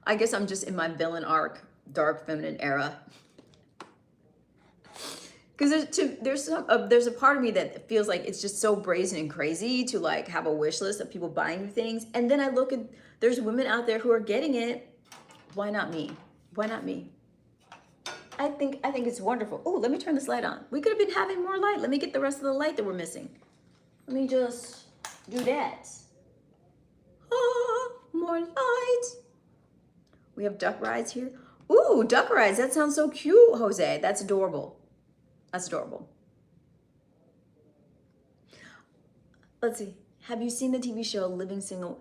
I guess I'm just in my villain arc, dark feminine era. Because there's a part of me that feels like it's just so brazen and crazy to like have a wish list of people buying you things. And then I look at, there's women out there who are getting it Why not me? Why not me? I think it's wonderful. Oh, let me turn this light on. We could have been having more light. Let me get the rest of the light that we're missing. Let me just do that. Ah, more light. We have duck rides here. Ooh, duck rides. That sounds so cute, Jose. That's adorable. That's adorable. Let's see. Have you seen the TV show Living Single?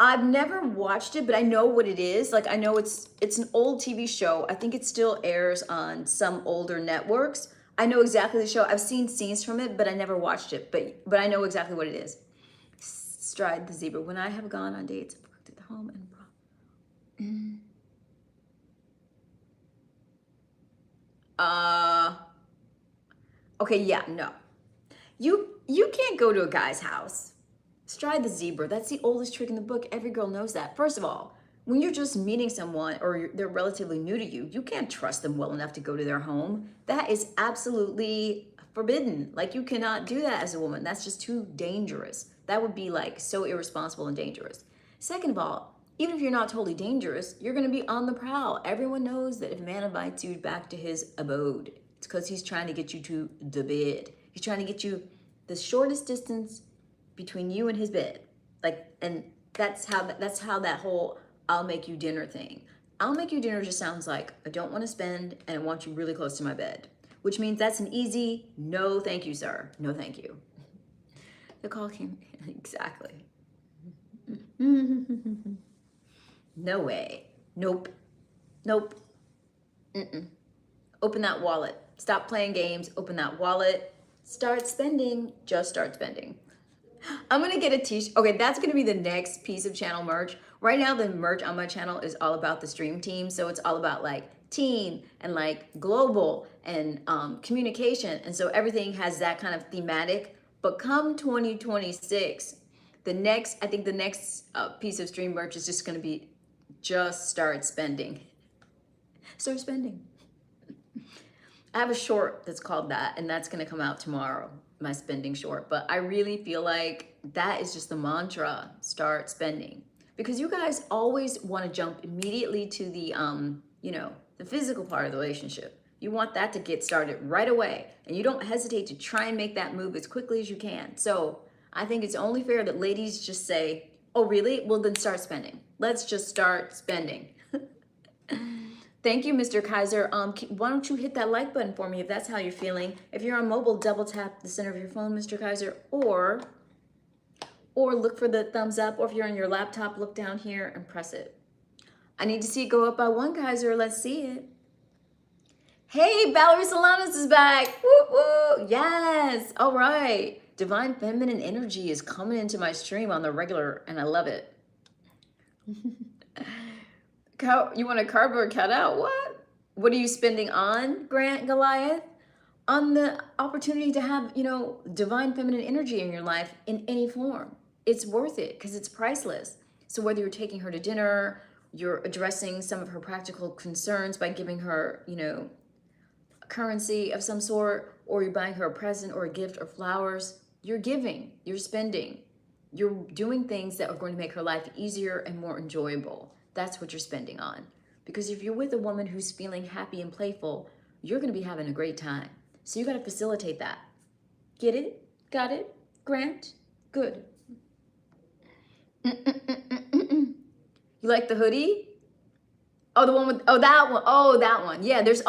I've never watched it, but I know what it is. Like I know it's an old TV show. I think it still airs on some older networks. I know exactly the show. I've seen scenes from it, but I never watched it. But I know exactly what it is. Stride the zebra. When I have gone on dates, I've cooked at the home and okay, yeah, no. You can't go to a guy's house. Stride the zebra. That's the oldest trick in the book. Every girl knows that. First of all, when you're just meeting someone or they're relatively new to you, you can't trust them well enough to go to their home. That is absolutely forbidden. Like you cannot do that as a woman. That's just too dangerous. That would be like so irresponsible and dangerous. Second of all, even if you're not totally dangerous, you're going to be on the prowl. Everyone knows that if a man invites you back to his abode, it's because he's trying to get you to the bed. He's trying to get you the shortest distance between you and his bed. Like, and that's how that whole I'll make you dinner thing. I'll make you dinner just sounds like I don't want to spend and I want you really close to my bed, which means that's an easy no thank you, sir. No thank you. The call came exactly. No way. Nope. Nope. Mm-mm. Open that wallet. Stop playing games. Open that wallet. Start spending. Just start spending. I'm gonna get a t-shirt. Okay, that's gonna be the next piece of channel merch. Right now, the merch on my channel is all about the stream team. So it's all about like team and like global and communication. And so everything has that kind of thematic. But come 2026, I think the next piece of stream merch is just gonna be just start spending. Start spending. I have a short that's called that, and that's gonna come out tomorrow, my spending short. But I really feel like that is just the mantra, start spending. Because you guys always wanna jump immediately to the, the physical part of the relationship. You want that to get started right away. And you don't hesitate to try and make that move as quickly as you can. So I think it's only fair that ladies just say, oh really? Well then start spending. Let's just start spending. Thank you, Mr. Kaiser. Why don't you hit that like button for me if that's how you're feeling. If you're on mobile, double tap the center of your phone, Mr. Kaiser, or look for the thumbs up, or if you're on your laptop, look down here and press it. I need to see it go up by one, Kaiser. Let's see it. Hey, Valerie Solanas is back. Woo woo. Yes. All right. Divine feminine energy is coming into my stream on the regular, and I love it. You want a cardboard cutout? What? What are you spending on, Grant Goliath? On the opportunity to have, divine feminine energy in your life in any form. It's worth it because it's priceless. So whether you're taking her to dinner, you're addressing some of her practical concerns by giving her, a currency of some sort, or you're buying her a present or a gift or flowers, you're giving, you're spending, you're doing things that are going to make her life easier and more enjoyable. That's what you're spending on. Because if you're with a woman who's feeling happy and playful, you're going to be having a great time. So you got to facilitate that. Get it? Got it? Grant? Good. You like the hoodie? Oh, the one with, that one. Oh, that one. Yeah, that's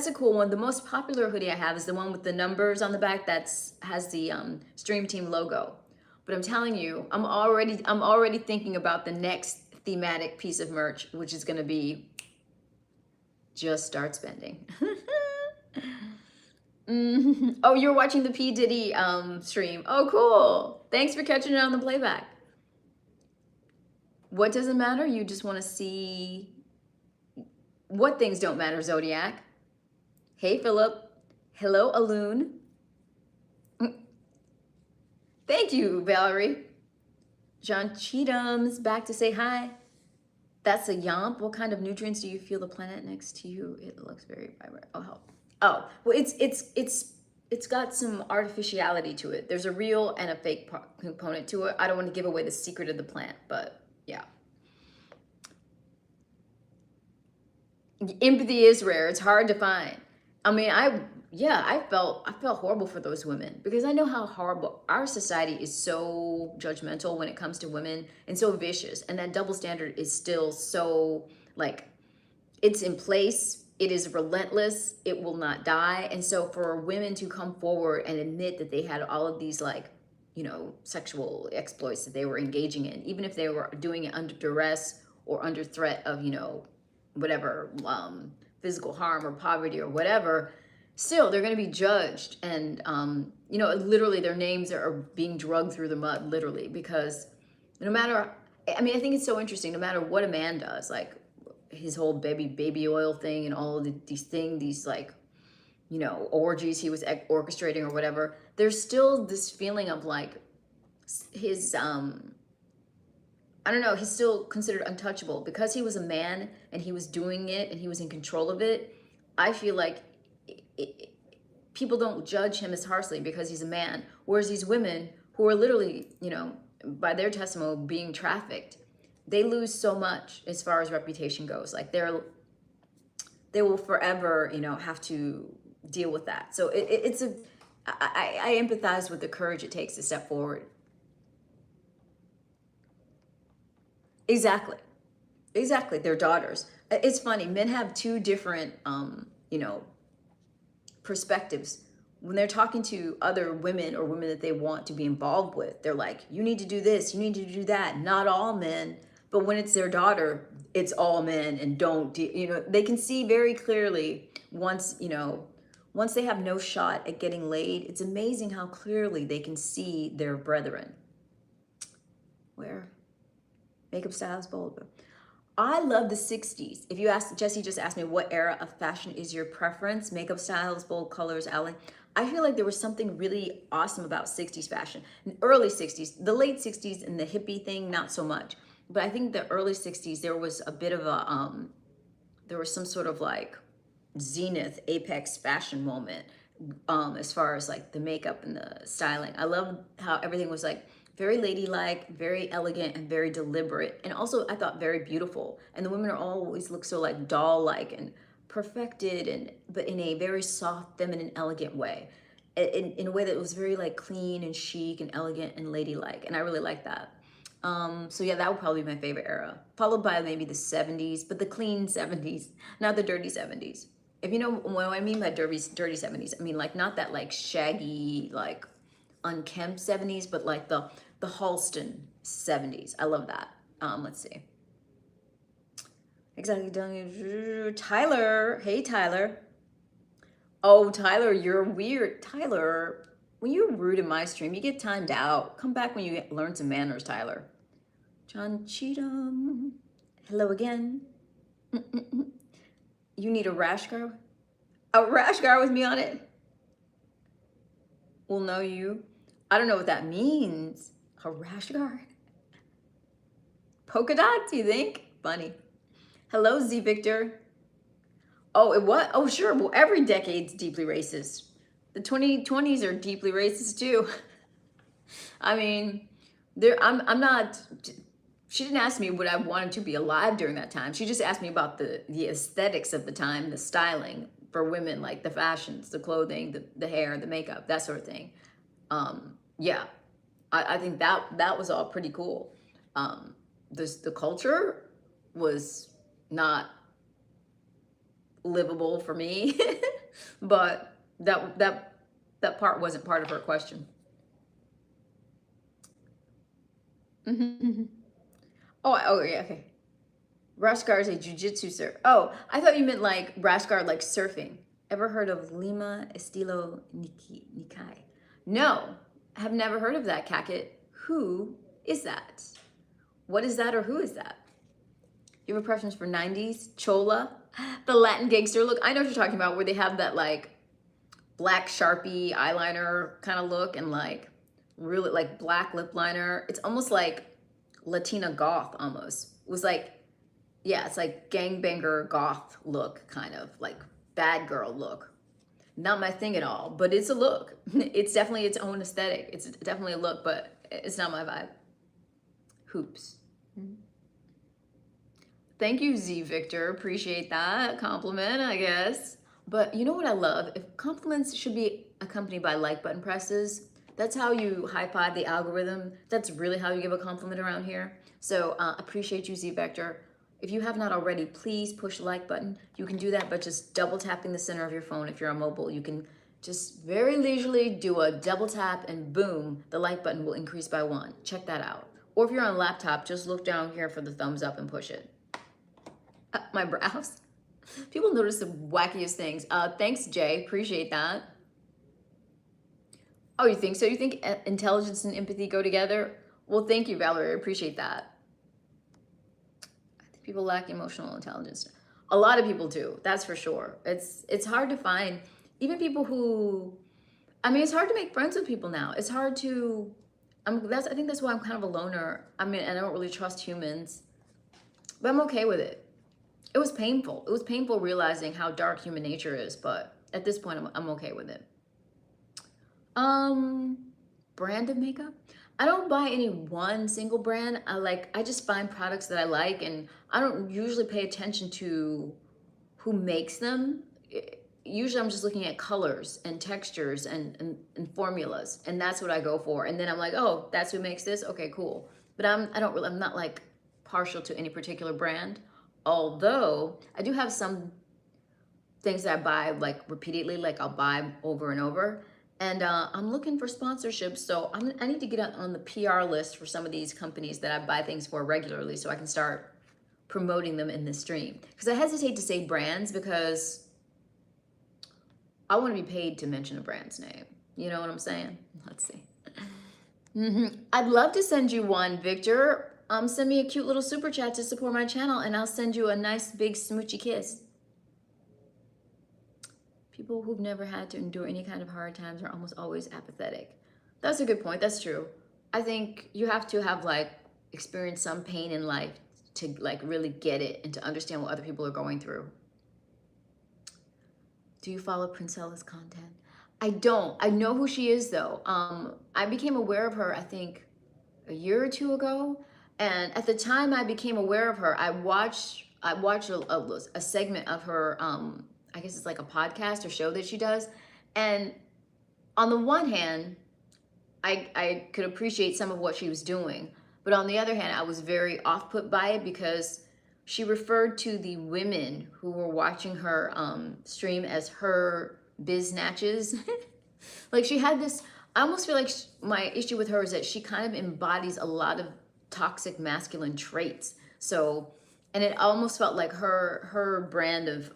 a cool one. The most popular hoodie I have is the one with the numbers on the back has the Stream Team logo. But I'm telling you, I'm already thinking about the next thematic piece of merch, which is going to be just start spending. Oh, you're watching the P. Diddy stream. Oh, cool. Thanks for catching it on the playback. What doesn't matter? You just want to see what things don't matter, Zodiac. Hey, Philip. Hello, Aloon. Thank you, Valerie. John Cheatham's back to say hi. That's a yomp. What kind of nutrients do you feel the planet next to you? It looks very vibrant. Oh, help. Oh, well, it's got some artificiality to it. There's a real and a fake component to it. I don't want to give away the secret of the plant, but yeah. Empathy is rare. It's hard to find. I mean, I felt horrible for those women because I know how horrible our society is, so judgmental when it comes to women and so vicious. And that double standard is still so like it's in place. It is relentless. It will not die. And so for women to come forward and admit that they had all of these like, sexual exploits that they were engaging in, even if they were doing it under duress or under threat of, whatever, physical harm or poverty or whatever, still they're going to be judged. And, literally their names are being drugged through the mud, literally, because no matter, I mean, I think it's so interesting, no matter what a man does, like his whole baby oil thing and all of these like, orgies he was orchestrating or whatever, there's still this feeling of like his, I don't know, he's still considered untouchable because he was a man and he was doing it and he was in control of it. I feel like people don't judge him as harshly because he's a man. Whereas these women who are literally, by their testimony being trafficked, they lose so much as far as reputation goes. Like they will forever, have to deal with that. So I empathize with the courage it takes to step forward. Exactly. Exactly. Their daughters. It's funny. Men have two different, perspectives. When they're talking to other women or women that they want to be involved with, they're like, you need to do this, you need to do that. Not all men. But when it's their daughter, it's all men, and they can see very clearly once they have no shot at getting laid. It's amazing how clearly they can see their brethren. Where? Makeup styles, bold. I love the 60s. If you ask, Jesse just asked me what era of fashion is your preference, makeup styles, bold colors, Allie. I feel like there was something really awesome about 60s fashion. Early 60s, the late 60s and the hippie thing, not so much. But I think the early 60s, there was a bit of there was some sort of like zenith, apex fashion moment as far as like the makeup and the styling. I love how everything was like very ladylike, very elegant, and very deliberate. And also, I thought very beautiful. And the women are always look so like doll-like and perfected, but in a very soft, feminine, elegant way. In a way that was very like clean and chic and elegant and ladylike. And I really like that. So yeah, that would probably be my favorite era. Followed by maybe the 70s, but the clean 70s, not the dirty 70s. If you know what I mean by dirty 70s, I mean like not that like shaggy, like unkempt 70s, but like the Halston 70s. I love that. Let's see. Exactly. Tyler. Hey, Tyler. Oh, Tyler, you're weird. Tyler, when you're rude in my stream, you get timed out. Come back when you learn some manners, Tyler. John Cheatham. Hello again. You need a rash guard? A rash guard with me on it? Will know you. I don't know what that means. A rash guard? Polka dots, you think? Funny. Hello, Z Victor. Oh, what? Oh, sure. Well, every decade's deeply racist. The 2020s are deeply racist too. I mean, I'm not. She didn't ask me what I wanted to be alive during that time. She just asked me about the aesthetics of the time, the styling for women, like the fashions, the clothing, the hair, the makeup, that sort of thing. Yeah, I think that was all pretty cool. The culture was not livable for me, but that part wasn't part of her question. Oh yeah, okay. Rash guard is a jujitsu sir. Oh, I thought you meant like rash guard, like surfing. Ever heard of Lima Estilo Nikai? No, I have never heard of that, Kakit. Who is that? What is that, or who is that? You have a preference for 90s? Chola? The Latin gangster look? I know what you're talking about, where they have that like black Sharpie eyeliner kind of look and like really like black lip liner. It's almost like Latina goth almost. It was like, yeah, it's like gangbanger goth look, kind of like bad girl look. Not my thing at all, but it's a look. It's definitely its own aesthetic. It's definitely a look, but it's not my vibe. Hoops. Thank you, Z Victor. Appreciate that compliment, I guess. But you know what I love? If compliments should be accompanied by like button presses, that's how you high five the algorithm. That's really how you give a compliment around here. So appreciate you, Z Vector. If you have not already, please push the like button. You can do that by just double tapping the center of your phone. If you're on mobile, you can just very leisurely do a double tap and boom, the like button will increase by 1. Check that out. Or if you're on a laptop, just look down here for the thumbs up and push it. My brows. People notice the wackiest things. Thanks, Jay. Appreciate that. Oh, you think so? You think intelligence and empathy go together? Well, thank you, Valerie. I appreciate that. I think people lack emotional intelligence. A lot of people do. That's for sure. It's hard to find even people who. I mean, it's hard to make friends with people now. It's hard to. I think that's why I'm kind of a loner. I mean, and I don't really trust humans, but I'm okay with it. It was painful. It was painful realizing how dark human nature is, but at this point, I'm okay with it. Brand of makeup. I don't buy any one single brand. I just find products that I like, and I don't usually pay attention to who makes them. Usually I'm just looking at colors and textures and formulas, and that's what I go for. And then I'm like, oh, that's who makes this? Okay, cool. But I'm not like partial to any particular brand. Although I do have some things that I buy like repeatedly, like I'll buy over and over. And I'm looking for sponsorships, so I need to get on the PR list for some of these companies that I buy things for regularly so I can start promoting them in this stream. Because I hesitate to say brands because I want to be paid to mention a brand's name. You know what I'm saying? Let's see. I'd love to send you one, Victor. Send me a cute little super chat to support my channel, and I'll send you a nice big smoochy kiss. People who've never had to endure any kind of hard times are almost always apathetic. That's a good point. That's true. I think you have to have like experienced some pain in life to like really get it and to understand what other people are going through. Do you follow Princella's content? I don't. I know who she is though. I became aware of her, I think, a year or two ago. And at the time I became aware of her, I watched a segment of her, I guess it's like a podcast or show that she does. And on the one hand, I could appreciate some of what she was doing. But on the other hand, I was very off-put by it because she referred to the women who were watching her stream as her biznatches. Like she had this, I almost feel like my issue with her is that she kind of embodies a lot of toxic masculine traits. So, and it almost felt like her brand of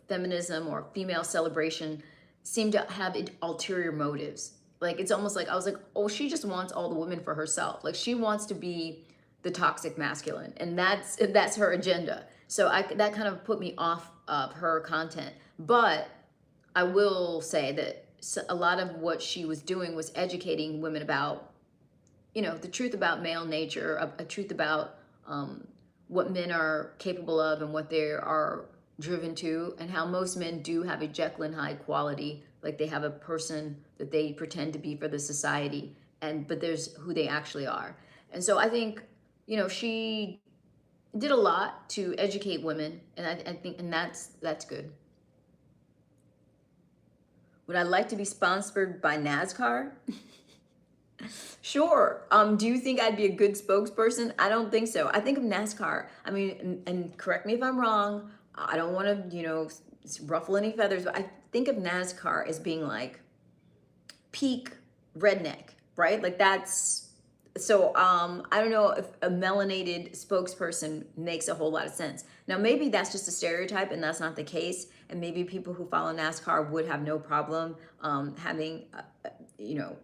feminism or female celebration seemed to have ulterior motives. Like it's almost like I was like, oh, she just wants all the women for herself. Like she wants to be the toxic masculine, and that's her agenda. So that kind of put me off of her content. But I will say that a lot of what she was doing was educating women about, you know, the truth about male nature, a truth about what men are capable of and what they are driven to, and how most men do have a Jekyll and Hyde quality. Like they have a person that they pretend to be for the society, but there's who they actually are. And so I think, you know, she did a lot to educate women, and I think, and that's good. Would I like to be sponsored by NASCAR? Sure. Do you think I'd be a good spokesperson? I don't think so. I think of NASCAR. I mean, and correct me if I'm wrong. I don't want to, you know, ruffle any feathers, but I think of NASCAR as being like peak redneck, right? Like that's, so I don't know if a melanated spokesperson makes a whole lot of sense. Now, maybe that's just a stereotype and that's not the case. And maybe people who follow NASCAR would have no problem having, you know,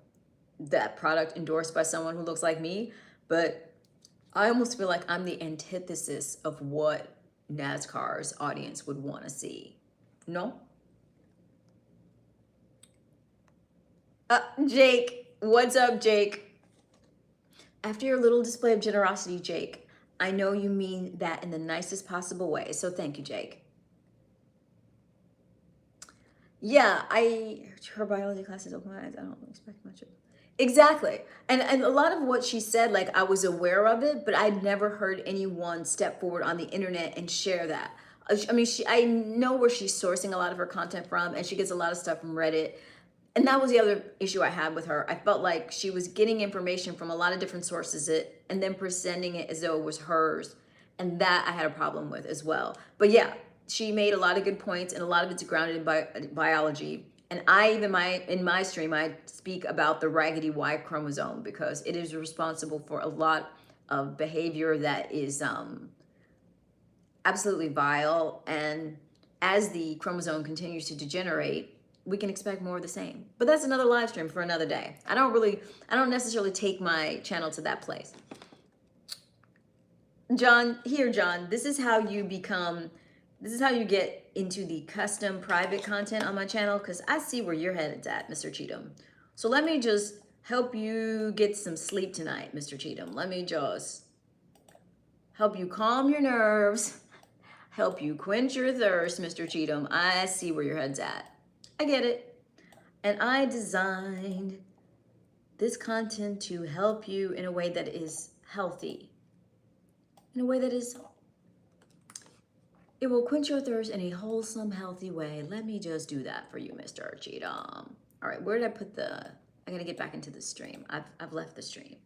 that product endorsed by someone who looks like me. But I almost feel like I'm the antithesis of what NASCAR's audience would want to see. No? Jake, what's up, Jake? After your little display of generosity, Jake, I know you mean that in the nicest possible way. So thank you, Jake. Yeah, her biology class is open eyes. I don't expect much of exactly. And a lot of what she said, like I was aware of it, but I'd never heard anyone step forward on the internet and share that. I mean, I know where she's sourcing a lot of her content from, and she gets a lot of stuff from Reddit. And that was the other issue I had with her. I felt like she was getting information from a lot of different sources and then presenting it as though it was hers. And that I had a problem with as well. But yeah, she made a lot of good points, and a lot of it's grounded in biology. And in my stream, I speak about the raggedy Y chromosome because it is responsible for a lot of behavior that is absolutely vile. And as the chromosome continues to degenerate, we can expect more of the same. But that's another live stream for another day. I don't necessarily take my channel to that place. John, this is how you get into the custom private content on my channel, because I see where your head at, Mr. Cheatham. So let me just help you get some sleep tonight, Mr. Cheatham. Let me just help you calm your nerves, help you quench your thirst, Mr. Cheatham. I see where your head's at. I get it. And I designed this content to help you in a way that is healthy, in a way that is, it will quench your thirst in a wholesome, healthy way. Let me just do that for you, Mr. Cheatham. All right, where did I put I gotta get back into the stream. I've left the stream.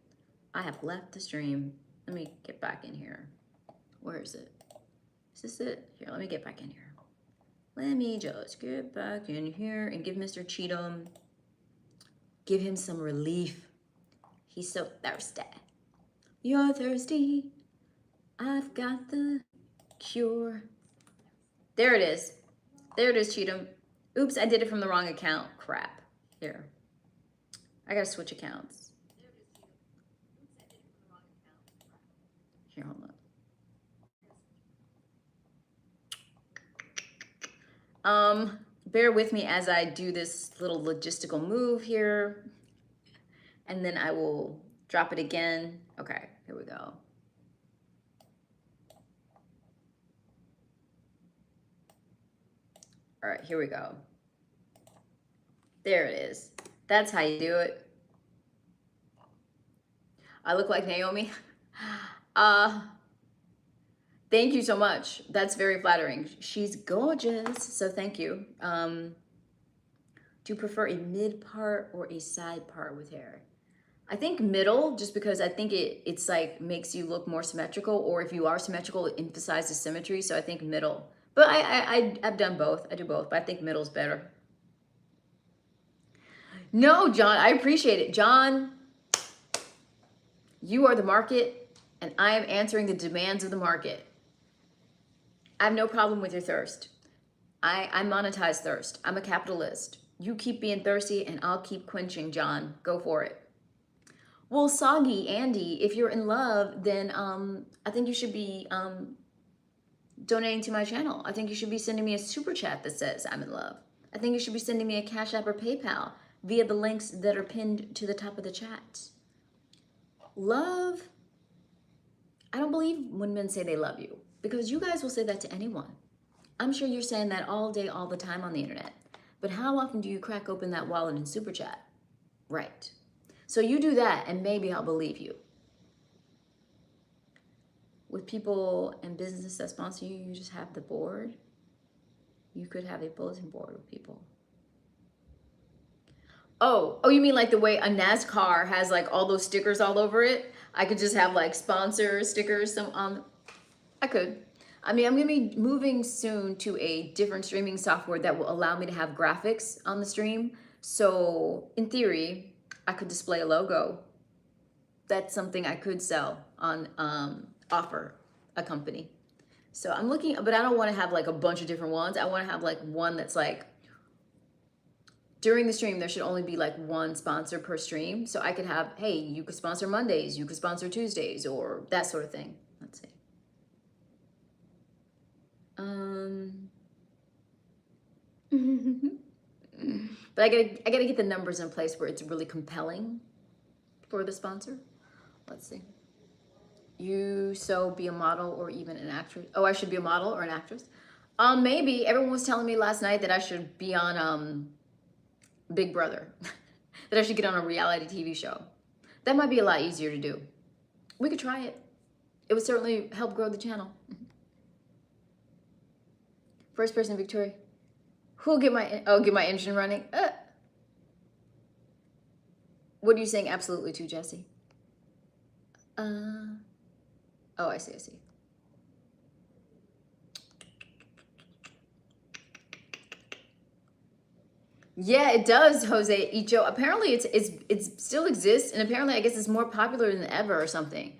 I have left the stream. Let me get back in here. Where is it? Is this it? Here, let me get back in here. Let me just get back in here and give Mr. Cheatham, give him some relief. He's so thirsty. You're thirsty. I've got the cure. There it is. There it is, Cheatham. Oops, I did it from the wrong account. Crap. Here. I gotta switch accounts. Here, hold on. Bear with me as I do this little logistical move here. And then I will drop it again. Okay, here we go. All right, here we go. There it is. That's how you do it. I look like Naomi. Thank you so much. That's very flattering. She's gorgeous, so thank you. Do you prefer a mid part or a side part with hair? I think middle, just because I think it's like makes you look more symmetrical, or if you are symmetrical, it emphasizes symmetry. So I think middle. But I've done both. I do both, but I think middle's better. No, John, I appreciate it. John, you are the market, and I am answering the demands of the market. I have no problem with your thirst. I monetize thirst. I'm a capitalist. You keep being thirsty, and I'll keep quenching, John. Go for it. Well, Soggy, Andy, if you're in love, then I think you should be donating to my channel. I think you should be sending me a super chat that says I'm in love. I think you should be sending me a Cash App or PayPal via the links that are pinned to the top of the chat. Love, I don't believe when men say they love you, because you guys will say that to anyone. I'm sure you're saying that all day, all the time on the internet. But how often do you crack open that wallet and super chat? Right. So you do that and maybe I'll believe you. With people and businesses that sponsor you, you just have the board. You could have a bulletin board with people. Oh, you mean like the way a NASCAR has like all those stickers all over it? I could just have like sponsor stickers. I could. I mean, I'm gonna be moving soon to a different streaming software that will allow me to have graphics on the stream. So in theory, I could display a logo. That's something I could sell on, offer a company. So I'm looking, but I don't want to have like a bunch of different ones. I want to have like one that's like, during the stream, there should only be like one sponsor per stream. So I could have, hey, you could sponsor Mondays, you could sponsor Tuesdays, or that sort of thing. Let's see. But I gotta get the numbers in place where it's really compelling for the sponsor. Let's see. You be a model or even an actress. Oh, I should be a model or an actress. Maybe everyone was telling me last night that I should be on Big Brother, that I should get on a reality TV show. That might be a lot easier to do. We could try it. It would certainly help grow the channel. First person, Victoria. Who'll get my engine running? What are you saying absolutely to, Jesse? Oh, I see. Yeah, it does, Jose Icho. Apparently it still exists, and apparently I guess it's more popular than ever or something.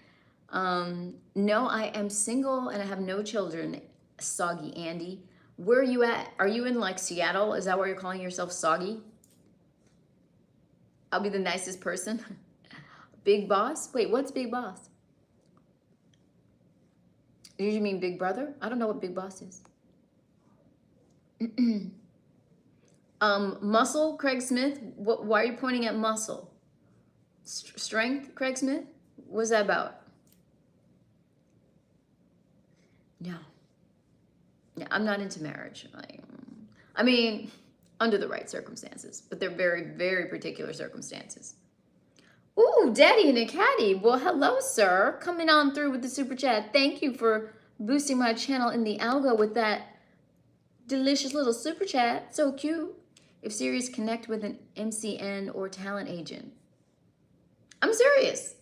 No, I am single and I have no children, Soggy Andy. Where are you at? Are you in like Seattle? Is that where you're calling yourself Soggy? I'll be the nicest person. Big Boss? Wait, what's Big Boss? Do you mean Big Brother? I don't know what Big Boss is. Muscle, Craig Smith. Why are you pointing at muscle? Strength, Craig Smith? What's that about? No. Yeah, I'm not into marriage. I mean, under the right circumstances, but they're very, very particular circumstances. Ooh, Daddy and a Caddy. Well, hello, sir. Coming on through with the super chat. Thank you for boosting my channel in the algo with that delicious little super chat. So cute. If serious, connect with an MCN or talent agent. I'm serious.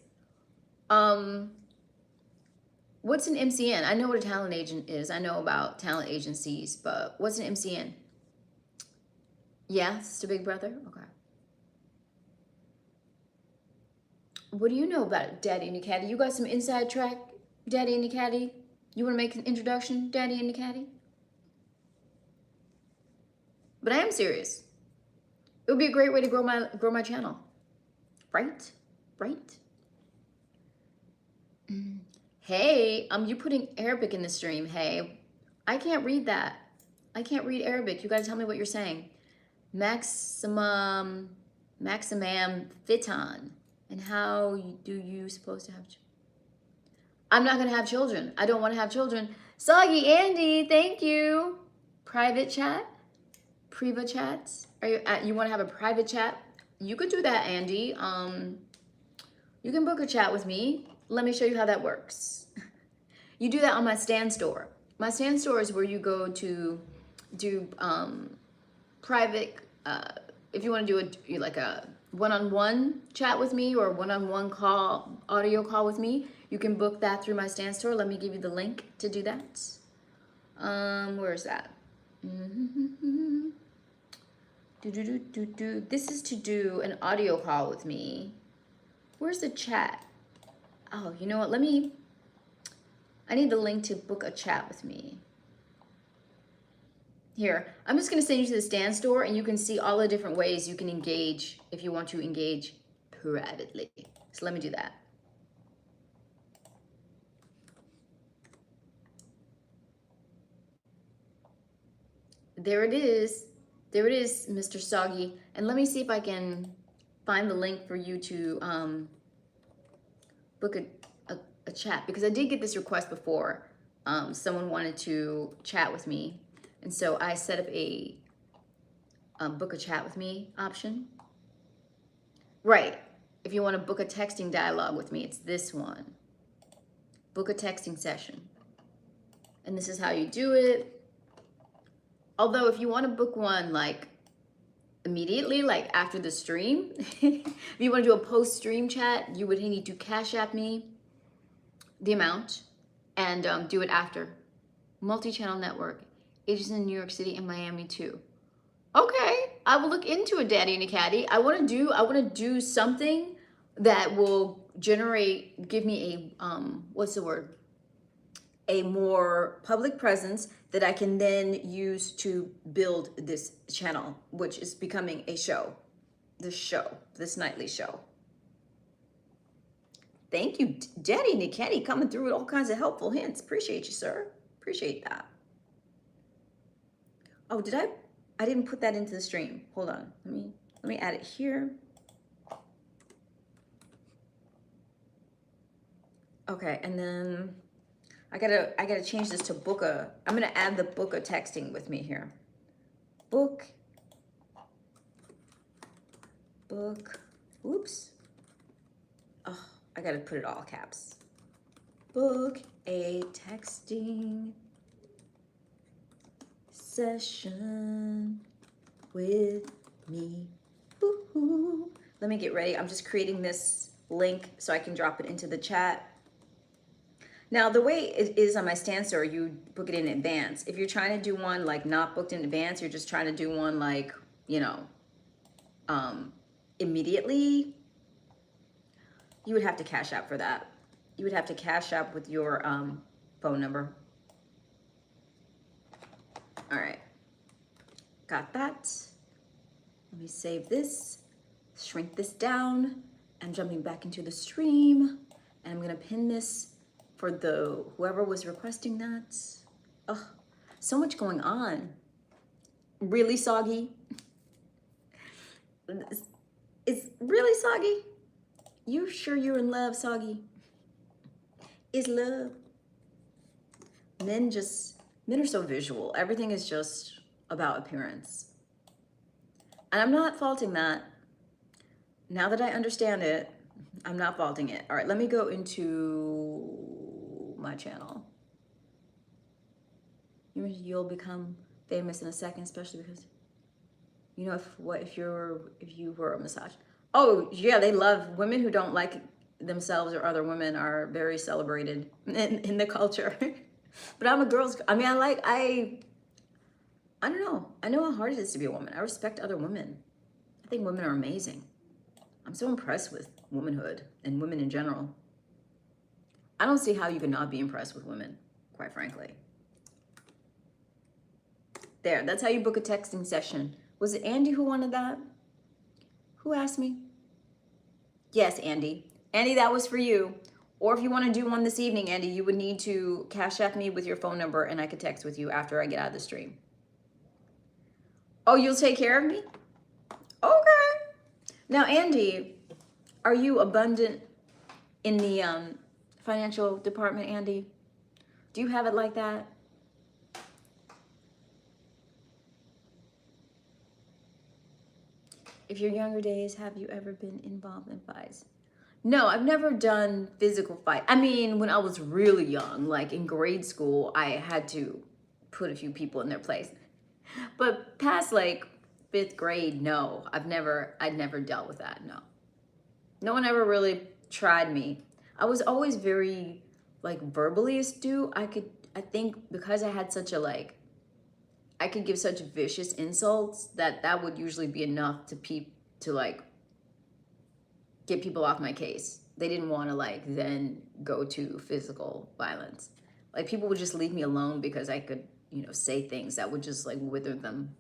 What's an MCN? I know what a talent agent is. I know about talent agencies, but what's an MCN? Yeah, it's a Big Brother? Okay. What do you know about Daddy and the Caddy? You got some inside track, Daddy and the Caddy? You want to make an introduction, Daddy and the Caddy? But I am serious. It would be a great way to grow my channel. Right? Hey, you putting Arabic in the stream. Hey, I can't read that. I can't read Arabic. You gotta tell me what you're saying. Maximum fitan. And how do you supposed to have children? I'm not gonna have children. I don't want to have children. Soggy Andy, thank you. Private chat? Priva chats? Are you want to have a private chat? You could do that, Andy. You can book a chat with me. Let me show you how that works. You do that on my Stan store. My Stan store is where you go to do private, if you want to do like a one-on-one chat with me or one-on-one audio call with me, you can book that through my Stan store. Let me give you the link to do that. Where is that? This is to do an audio call with me. Where's the chat? Oh, you know what? I need the link to book a chat with me. Here, I'm just gonna send you to the Stan store and you can see all the different ways you can engage if you want to engage privately. So let me do that. There it is. There it is, Mr. Soggy. And let me see if I can find the link for you to book a chat, because I did get this request before. Someone wanted to chat with me. And so I set up a book a chat with me option. Right. If you want to book a texting dialogue with me, it's this one. Book a texting session. And this is how you do it. Although if you want to book one like immediately, like after the stream, if you want to do a post-stream chat, you would need to Cash App me the amount and do it after. Multi-channel network. Agents in New York City and Miami too. Okay, I will look into a Daddy and a Caddy. I want to do something that will give me a what's the word? A more public presence that I can then use to build this channel, which is becoming a show. This nightly show. Thank you, Daddy and Caddy, coming through with all kinds of helpful hints. Appreciate you, sir. Appreciate that. Oh, I didn't put that into the stream. Hold on. Let me add it here. Okay, and then I gotta change this to booka. I'm gonna add the booka texting with me here. Book, oops. Oh, I gotta put it all caps. Book a texting session with me. Woo-hoo. Let me get ready. I'm just creating this link so I can drop it into the chat. Now, the way it is on my Stan Store, you book it in advance. If you're trying to do one like not booked in advance, you're just trying to do one like, you know, immediately, you would have to cash out for that. You would have to cash out with your phone number. All right, got that. Let me save this, shrink this down. I'm jumping back into the stream, and I'm gonna pin this for the whoever was requesting that. Oh, so much going on. Really soggy. It's really soggy. You sure you're in love, soggy? Is love. Men are so visual. Everything is just about appearance. And I'm not faulting that. Now that I understand it, I'm not faulting it. All right, let me go into my channel. You'll become famous in a second, especially because, you know, if you were a massage. Oh yeah, they love women who don't like themselves or other women are very celebrated in the culture. But I'm a girl's. I mean, I don't know. I know how hard it is to be a woman. I respect other women. I think women are amazing. I'm so impressed with womanhood and women in general. I don't see how you could not be impressed with women, quite frankly. There, that's how you book a texting session. Was it Andy who wanted that? Who asked me? Yes, Andy. Andy, that was for you. Or if you want to do one this evening, Andy, you would need to cash app me with your phone number and I could text with you after I get out of the stream. Oh, you'll take care of me? Okay. Now, Andy, are you abundant in the financial department, Andy? Do you have it like that? If your younger days, have you ever been involved in fights? No, I've never done physical fight. I mean, when I was really young, like in grade school, I had to put a few people in their place. But past like 5th grade, no, I'd never dealt with that, no. No one ever really tried me. I was always very like verbally astute. I think because I had such a like, I could give such vicious insults that would usually be enough to like get people off my case. They didn't want to like then go to physical violence. Like people would just leave me alone because I could, you know, say things that would just like wither them.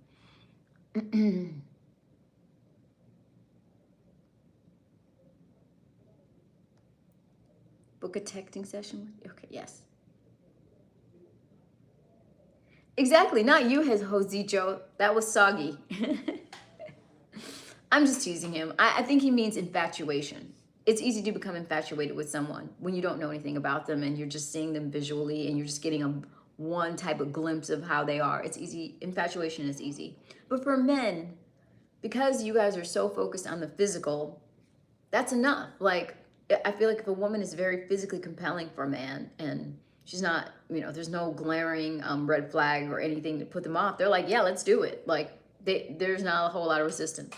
Book a texting session with you? Okay, yes. Exactly, not you, Josijo. That was soggy. I'm just teasing him. I think he means infatuation. It's easy to become infatuated with someone when you don't know anything about them and you're just seeing them visually and you're just getting one type of glimpse of how they are. It's easy. Infatuation is easy. But for men, because you guys are so focused on the physical, that's enough. Like, I feel like if a woman is very physically compelling for a man and she's not, you know, there's no glaring red flag or anything to put them off, they're like, yeah, let's do it. Like, there's not a whole lot of resistance.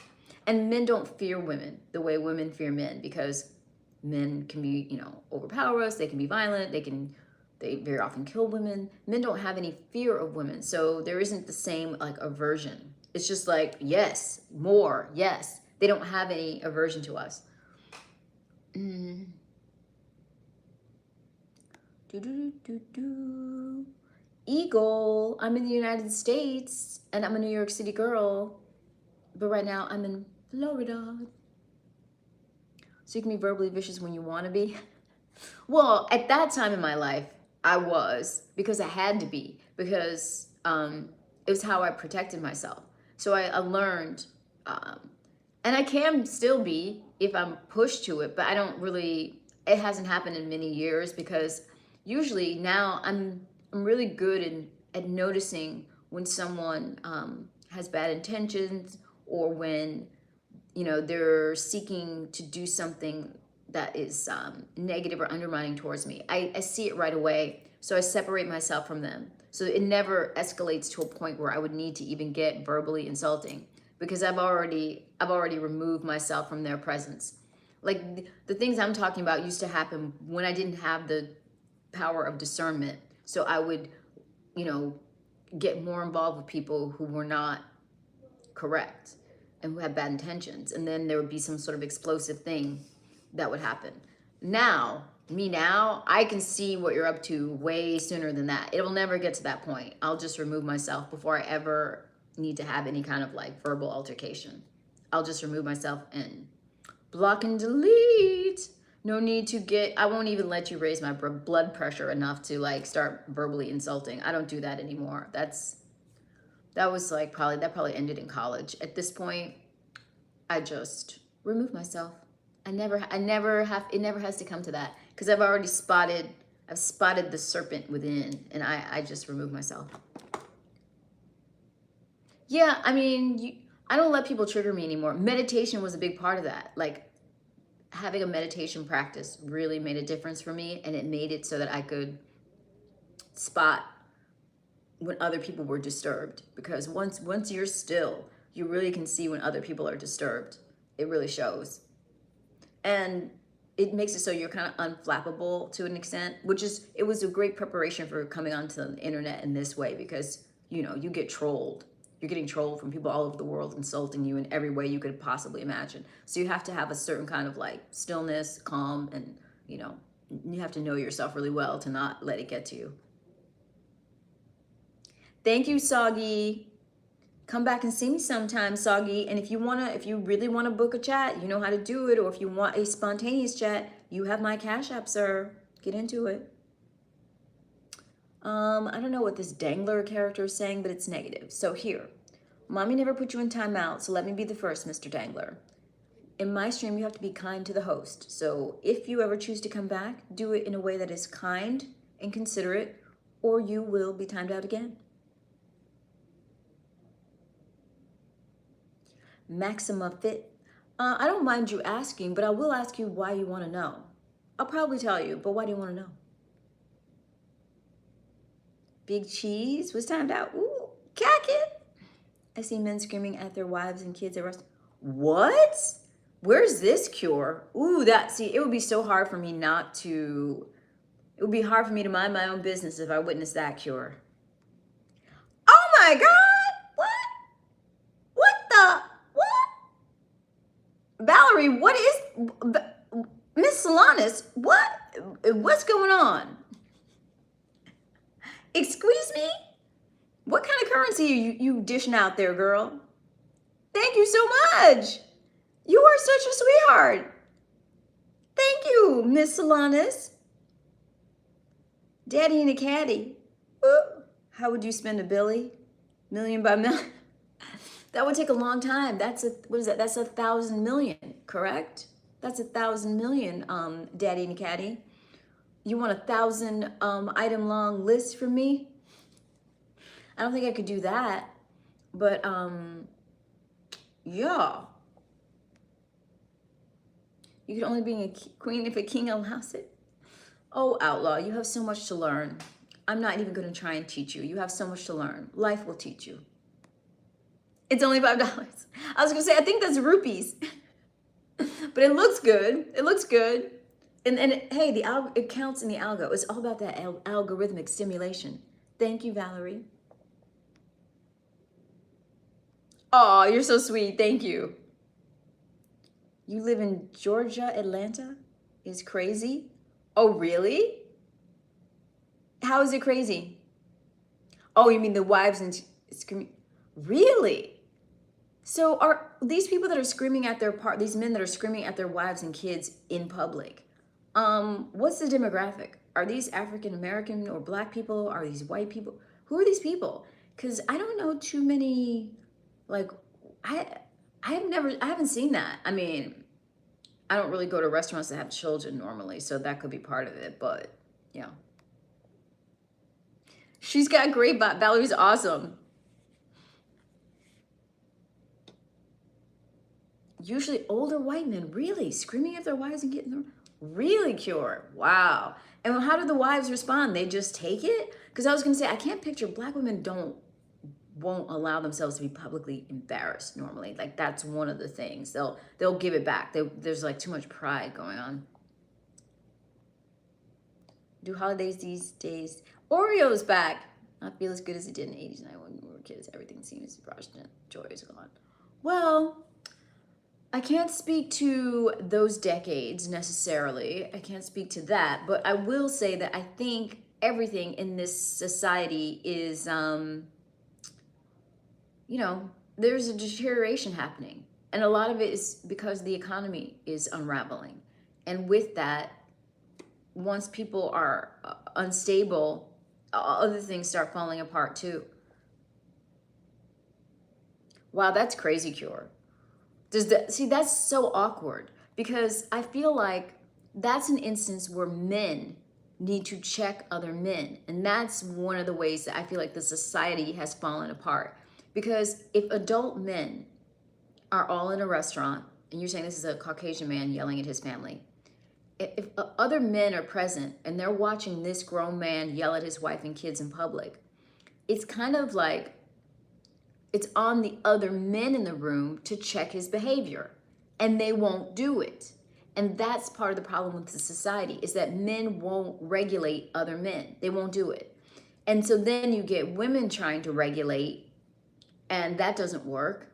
And men don't fear women the way women fear men because men can be, you know, overpower us. They can be violent. They very often kill women. Men don't have any fear of women. So there isn't the same like aversion. It's just like, yes, more, yes. They don't have any aversion to us. Eagle, I'm in the United States and I'm a New York City girl, but right now I'm in Florida. So you can be verbally vicious when you want to be. Well, at that time in my life, I was, because I had to be, because it was how I protected myself. So I learned, and I can still be if I'm pushed to it, but I don't really, it hasn't happened in many years because usually now I'm really good at noticing when someone has bad intentions, or when they're seeking to do something that is negative or undermining towards me. I see it right away, so I separate myself from them, so it never escalates to a point where I would need to even get verbally insulting, because I've already removed myself from their presence. Like the things I'm talking about used to happen when I didn't have the power of discernment. So I would, you know, get more involved with people who were not correct and who had bad intentions. And then there would be some sort of explosive thing that would happen. Now, I can see what you're up to way sooner than that. It'll never get to that point. I'll just remove myself before I ever need to have any kind of like verbal altercation. I'll just remove myself and block and delete. No need to I won't even let you raise my blood pressure enough to like start verbally insulting. I don't do that anymore. That was like that probably ended in college. At this point, I just remove myself. It never has to come to that, because I've spotted the serpent within, and I just remove myself. Yeah, I mean, I don't let people trigger me anymore. Meditation was a big part of that. Like, having a meditation practice really made a difference for me, and it made it so that I could spot when other people were disturbed, because once you're still, you really can see when other people are disturbed. It really shows. And it makes it so you're kind of unflappable to an extent, it was a great preparation for coming onto the internet in this way, because you get trolled. You're getting trolled from people all over the world, insulting you in every way you could possibly imagine. So you have to have a certain kind of like stillness, calm, and you have to know yourself really well to not let it get to you. Thank you, Soggy. Come back and see me sometime, Soggy. And if you really want to book a chat, you know how to do it. Or if you want a spontaneous chat, you have my Cash App, sir. Get into it. I don't know what this dangler character is saying, but it's negative. So here, Mommy never put you in timeout, so let me be the first, Mr. Dangler. In my stream, you have to be kind to the host. So if you ever choose to come back, do it in a way that is kind and considerate, or you will be timed out again. Maxima Fit. I don't mind you asking, but I will ask you why you want to know. I'll probably tell you, but why do you want to know? Big Cheese was timed out. Ooh, Cacket. I see men screaming at their wives and kids at restaurants. What? Where's this cure? Ooh, it would be so hard for me it would be hard for me to mind my own business if I witnessed that cure. Oh my God! What? Valerie, what is, Miss Solanas, what's going on? Excuse me? What kind of currency are you dishing out there, girl? Thank you so much. You are such a sweetheart. Thank you, Miss Solanas. Daddy and a caddy. Ooh. How would you spend a billy? Million by million? That would take a long time. That's 1,000 million, correct? That's 1,000 million, Daddy and Caddy. You want 1,000 item long list from me? I don't think I could do that, but yeah. You can only be a queen if a king allows it. Oh, outlaw, you have so much to learn. I'm not even going to try and teach you. You have so much to learn. Life will teach you. It's only $5. I was gonna say, I think that's rupees, but it looks good. It looks good. And hey, it counts in the algo. It's all about that algorithmic stimulation. Thank you, Valerie. Oh, you're so sweet. Thank you. You live in Georgia, Atlanta? Is crazy? Oh, really? How is it crazy? Oh, you mean the wives and screaming? Really? So are these people that are screaming at these men that are screaming at their wives and kids in public, what's the demographic? Are these African American or Black people? Are these white people? Who are these people? Because I don't know too many, like, I haven't seen that. I mean, I don't really go to restaurants that have children normally, so that could be part of it, but yeah. She's got great vibe. Valerie's awesome. Usually older white men, really? Screaming at their wives and getting them really cured. Wow. And how do the wives respond? They just take it? Because I was going to say, I can't picture black women won't allow themselves to be publicly embarrassed normally. Like that's one of the things. They'll give it back. There's like too much pride going on. Do holidays these days? Oreo's back. Not feel as good as it did in the 80s and 90s when we were kids. Everything seems fraudulent. Joy is gone. Well, I can't speak to those decades necessarily. I can't speak to that, but I will say that I think everything in this society is, there's a deterioration happening. And a lot of it is because the economy is unraveling. And with that, once people are unstable, other things start falling apart too. Wow, that's crazy, Cure. That's so awkward because I feel like that's an instance where men need to check other men. And that's one of the ways that I feel like the society has fallen apart. Because if adult men are all in a restaurant, and you're saying this is a Caucasian man yelling at his family, if other men are present and they're watching this grown man yell at his wife and kids in public, it's kind of like it's on the other men in the room to check his behavior, and they won't do it. And that's part of the problem with the society is that men won't regulate other men. They won't do it. And so then you get women trying to regulate, and that doesn't work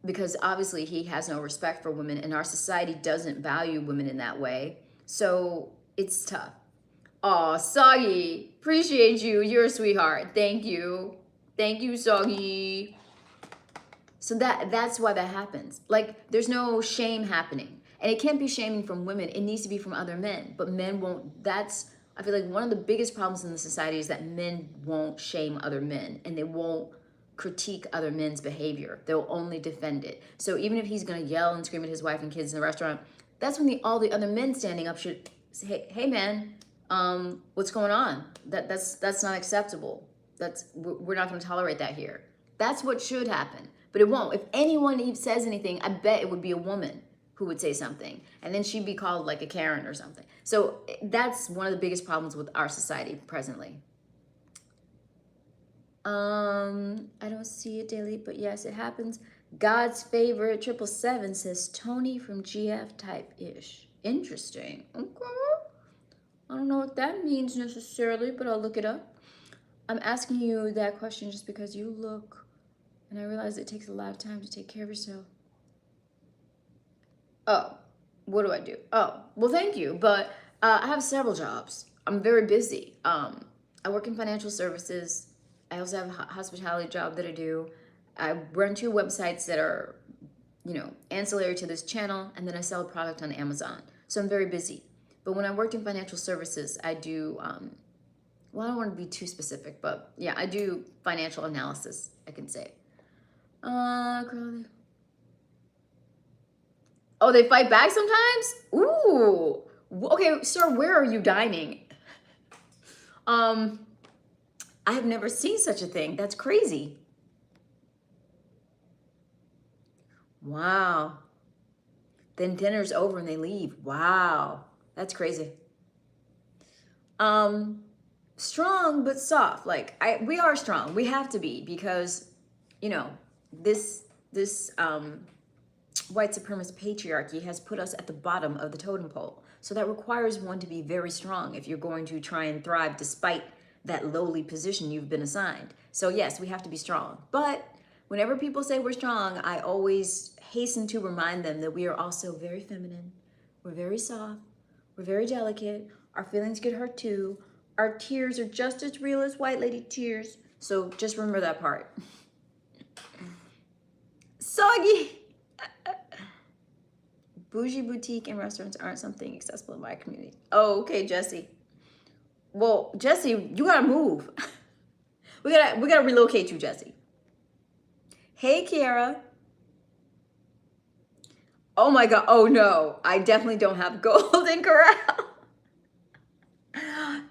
because obviously he has no respect for women, and our society doesn't value women in that way. So it's tough. Aw, Soggy, appreciate you. You're a sweetheart. Thank you. Thank you, Soggy. So that's why that happens. Like, there's no shame happening. And it can't be shaming from women. It needs to be from other men. But men won't. I feel like one of the biggest problems in the society is that men won't shame other men. And they won't critique other men's behavior. They'll only defend it. So even if he's going to yell and scream at his wife and kids in the restaurant, that's when all the other men standing up should say, hey man, what's going on? That's not acceptable. We're not going to tolerate that here. That's what should happen. But it won't. If anyone even says anything, I bet it would be a woman who would say something. And then she'd be called like a Karen or something. So that's one of the biggest problems with our society presently. I don't see it daily, but yes, it happens. God's favorite 777 says Tony from GF type-ish. Interesting. Okay. I don't know what that means necessarily, but I'll look it up. I'm asking you that question just because you look, and I realize it takes a lot of time to take care of yourself. Oh, what do I do? Oh, well, thank you, but I have several jobs. I'm very busy. I work in financial services. I also have a hospitality job that I do. I run 2 websites that are, ancillary to this channel, and then I sell a product on Amazon. So I'm very busy. But when I worked in financial services, I do, well, I don't want to be too specific, but yeah, I do financial analysis, I can say. Oh, they fight back sometimes? Ooh. Okay, sir, where are you dining? I have never seen such a thing. That's crazy. Wow. Then dinner's over and they leave. Wow. That's crazy. Strong but soft. Like we are strong. We have to be because, this white supremacist patriarchy has put us at the bottom of the totem pole. So that requires one to be very strong if you're going to try and thrive despite that lowly position you've been assigned. So yes, we have to be strong. But whenever people say we're strong, I always hasten to remind them that we are also very feminine. We're very soft. We're very delicate. Our feelings get hurt too. Our tears are just as real as white lady tears. So just remember that part. Soggy. Bougie boutique and restaurants aren't something accessible in my community. Oh, okay, Jesse. Well, Jesse, you gotta move. we gotta relocate you, Jesse. Hey, Kiara. Oh my God. Oh no, I definitely don't have Golden Corral.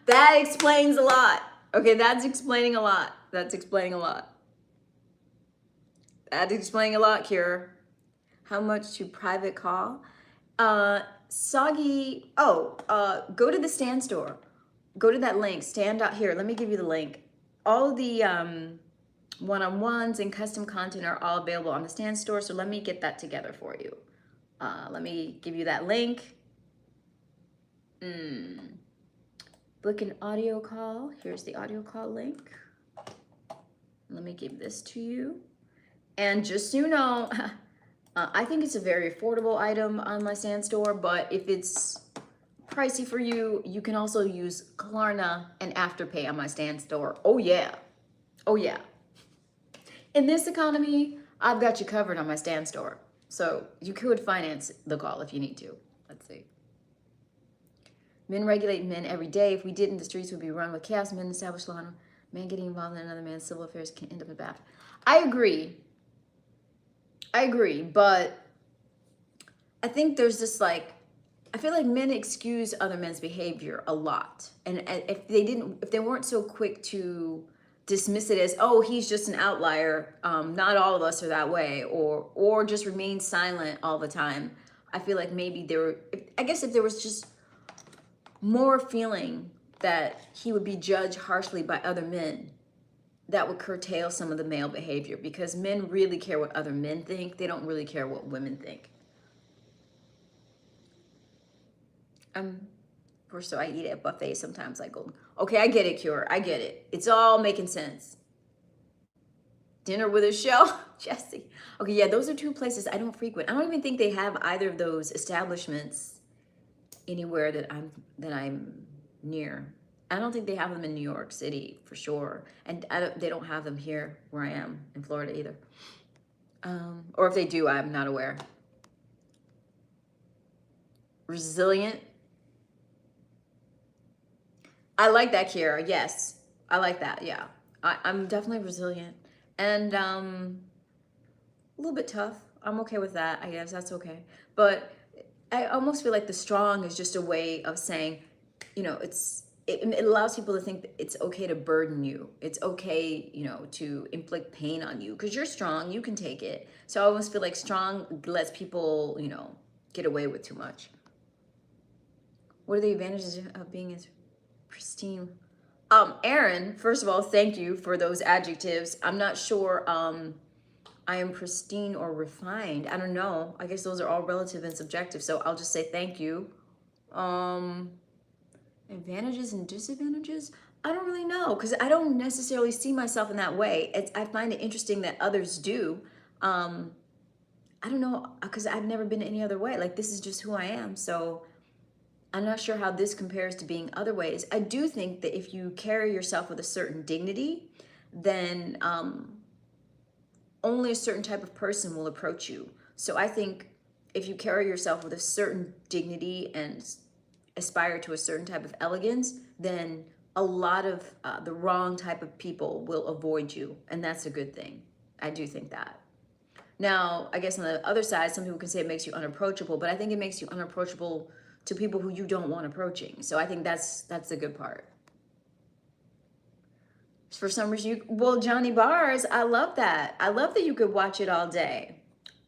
That explains a lot. Okay, that's explaining a lot. That's explaining a lot. That's explaining a lot, Kira. How much to private call? Soggy, go to the stand store. Go to that link, stand out here. Let me give you the link. All the one-on-ones and custom content are all available on the stand store. So let me get that together for you. Let me give you that link. Book an audio call. Here's the audio call link. Let me give this to you. And just so you know, I think it's a very affordable item on my stand store, but if it's pricey for you, you can also use Klarna and Afterpay on my stand store. Oh yeah. Oh yeah. In this economy, I've got you covered on my stand store. So you could finance the call if you need to. Let's see. Men regulate men every day. If we didn't, the streets would be run with chaos. Men establish law. Man getting involved in another man's civil affairs can end up in bath. I agree, but I think there's this like, I feel like men excuse other men's behavior a lot. And if they weren't so quick to dismiss it as, oh, he's just an outlier, not all of us are that way, or just remain silent all the time, I feel like maybe if there was just more feeling that he would be judged harshly by other men, that would curtail some of the male behavior, because men really care what other men think. They don't really care what women think. Or so I eat at buffets sometimes. I go, okay, I get it, Cure. I get it. It's all making sense. Dinner with a show, Jesse. Okay, yeah, those are two places I don't frequent. I don't even think they have either of those establishments anywhere that I'm near. I don't think they have them in New York City for sure, and they don't have them here where I am in Florida either. Or if they do, I'm not aware. Resilient. I like that, Kiara. Yes, I like that. Yeah, I'm definitely resilient and a little bit tough. I'm okay with that. I guess that's okay. But I almost feel like the strong is just a way of saying, you know, it allows people to think that it's okay to burden you. It's okay, you know, to inflict pain on you because you're strong. You can take it. So I almost feel like strong lets people, you know, get away with too much. What are the advantages of being as pristine? Aaron, first of all, thank you for those adjectives. I'm not sure I am pristine or refined. I don't know. I guess those are all relative and subjective. So I'll just say thank you. Advantages and disadvantages? I don't really know because I don't necessarily see myself in that way. I find it interesting that others do. I don't know because I've never been any other way. Like this is just who I am. So I'm not sure how this compares to being other ways. I do think that if you carry yourself with a certain dignity, then only a certain type of person will approach you. So I think if you carry yourself with a certain dignity and aspire to a certain type of elegance, then a lot of the wrong type of people will avoid you. And that's a good thing. I do think that. Now, I guess on the other side, some people can say it makes you unapproachable, but I think it makes you unapproachable to people who you don't want approaching. So I think that's the good part. For some reason, well, Johnny Bars, I love that. I love that you could watch it all day.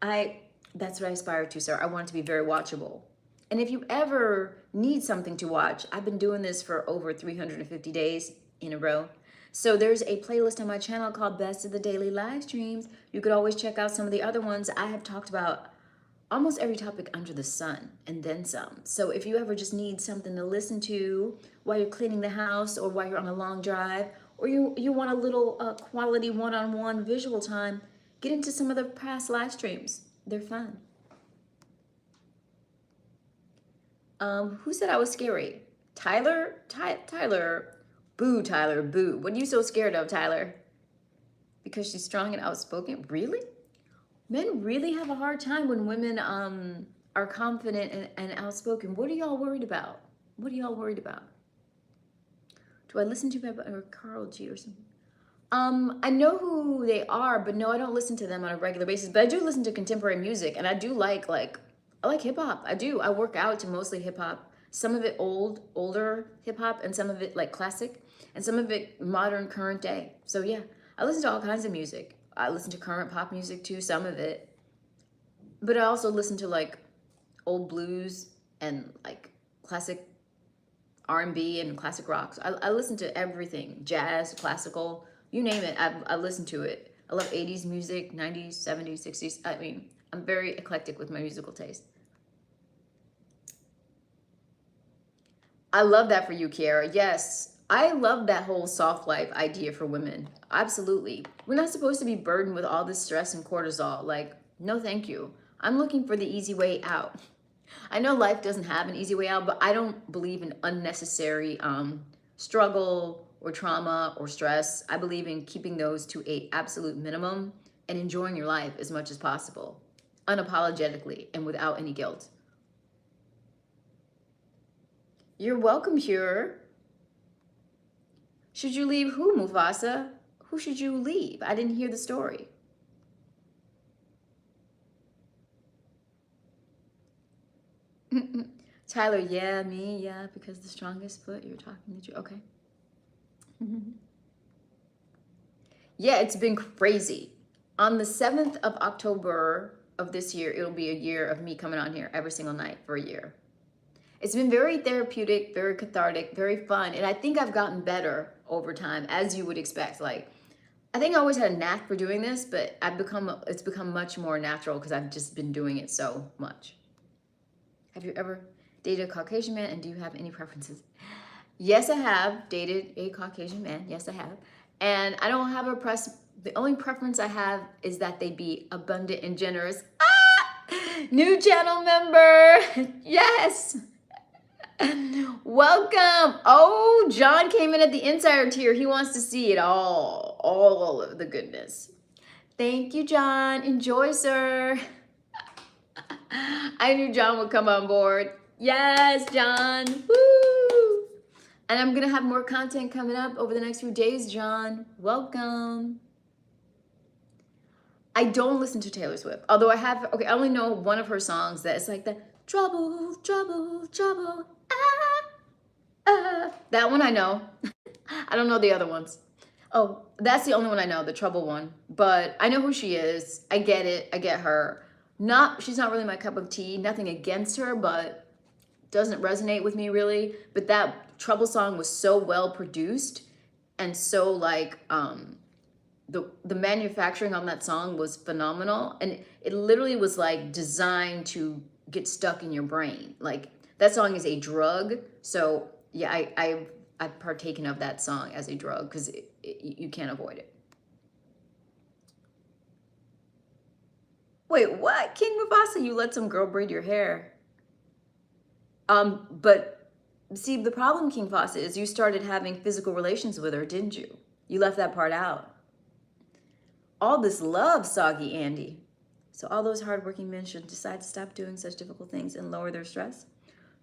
That's what I aspire to, sir. I want it to be very watchable. And if you ever need something to watch, I've been doing this for over 350 days in a row. So there's a playlist on my channel called Best of the Daily Live Streams. You could always check out some of the other ones. I have talked about almost every topic under the sun and then some. So if you ever just need something to listen to while you're cleaning the house or while you're on a long drive, or you want a little quality one-on-one visual time, get into some of the past live streams. They're fun. Who said I was scary? Tyler? Tyler. Boo, Tyler, boo. What are you so scared of, Tyler? Because she's strong and outspoken? Really? Men really have a hard time when women are confident and outspoken. What are y'all worried about? What are y'all worried about? Do I listen to Peppa or Carl G or something? I know who they are, but no, I don't listen to them on a regular basis. But I do listen to contemporary music, and I do like I like hip hop. I do. I work out to mostly hip hop. Some of it older hip hop, and some of it like classic, and some of it modern, current day. So yeah, I listen to all kinds of music. I listen to current pop music too, some of it. But I also listen to like old blues and like classic R&B and classic rock. So I listen to everything, jazz, classical, you name it. I listen to it. I love 80s music, 90s, 70s, 60s. I mean, I'm very eclectic with my musical taste. I love that for you, Kiara. Yes, I love that whole soft life idea for women. Absolutely. We're not supposed to be burdened with all this stress and cortisol. Like, no, thank you. I'm looking for the easy way out. I know life doesn't have an easy way out, but I don't believe in unnecessary struggle or trauma or stress. I believe in keeping those to a absolute minimum and enjoying your life as much as possible, unapologetically and without any guilt. You're welcome, Pure. Should you leave who, Mufasa? Who should you leave? I didn't hear the story. Tyler, yeah, me, yeah, because the strongest foot, you're talking the truth. Okay. Yeah, it's been crazy. On the 7th of October of this year, it'll be a year of me coming on here every single night for a year. It's been very therapeutic, very cathartic, very fun. And I think I've gotten better over time, as you would expect. Like, I think I always had a knack for doing this, but it's become much more natural because I've just been doing it so much. Have you ever dated a Caucasian man, and do you have any preferences? Yes, I have dated a Caucasian man. Yes, I have. And I don't have the only preference I have is that they be abundant and generous. Ah! New channel member. Yes. Welcome. Oh, John came in at the insider tier. He wants to see it all of the goodness. Thank you, John. Enjoy, sir. I knew John would come on board. Yes, John. Woo! And I'm going to have more content coming up over the next few days, John. Welcome. I don't listen to Taylor Swift. Although I only know one of her songs that is like the trouble, trouble, trouble. That one I know. I don't know the other ones. Oh, that's the only one I know, the trouble one. But I know who she is. I get it. I get her. She's not really my cup of tea. Nothing against her, but doesn't resonate with me really. But that trouble song was so well produced and so like the manufacturing on that song was phenomenal, and it literally was like designed to get stuck in your brain. Like that song is a drug. So yeah, I've partaken of that song as a drug because you can't avoid it. Wait, what? King Mufasa, you let some girl braid your hair. But see, the problem, King Mufasa, is you started having physical relations with her, didn't you? You left that part out. All this love, Soggy Andy. So all those hardworking men should decide to stop doing such difficult things and lower their stress?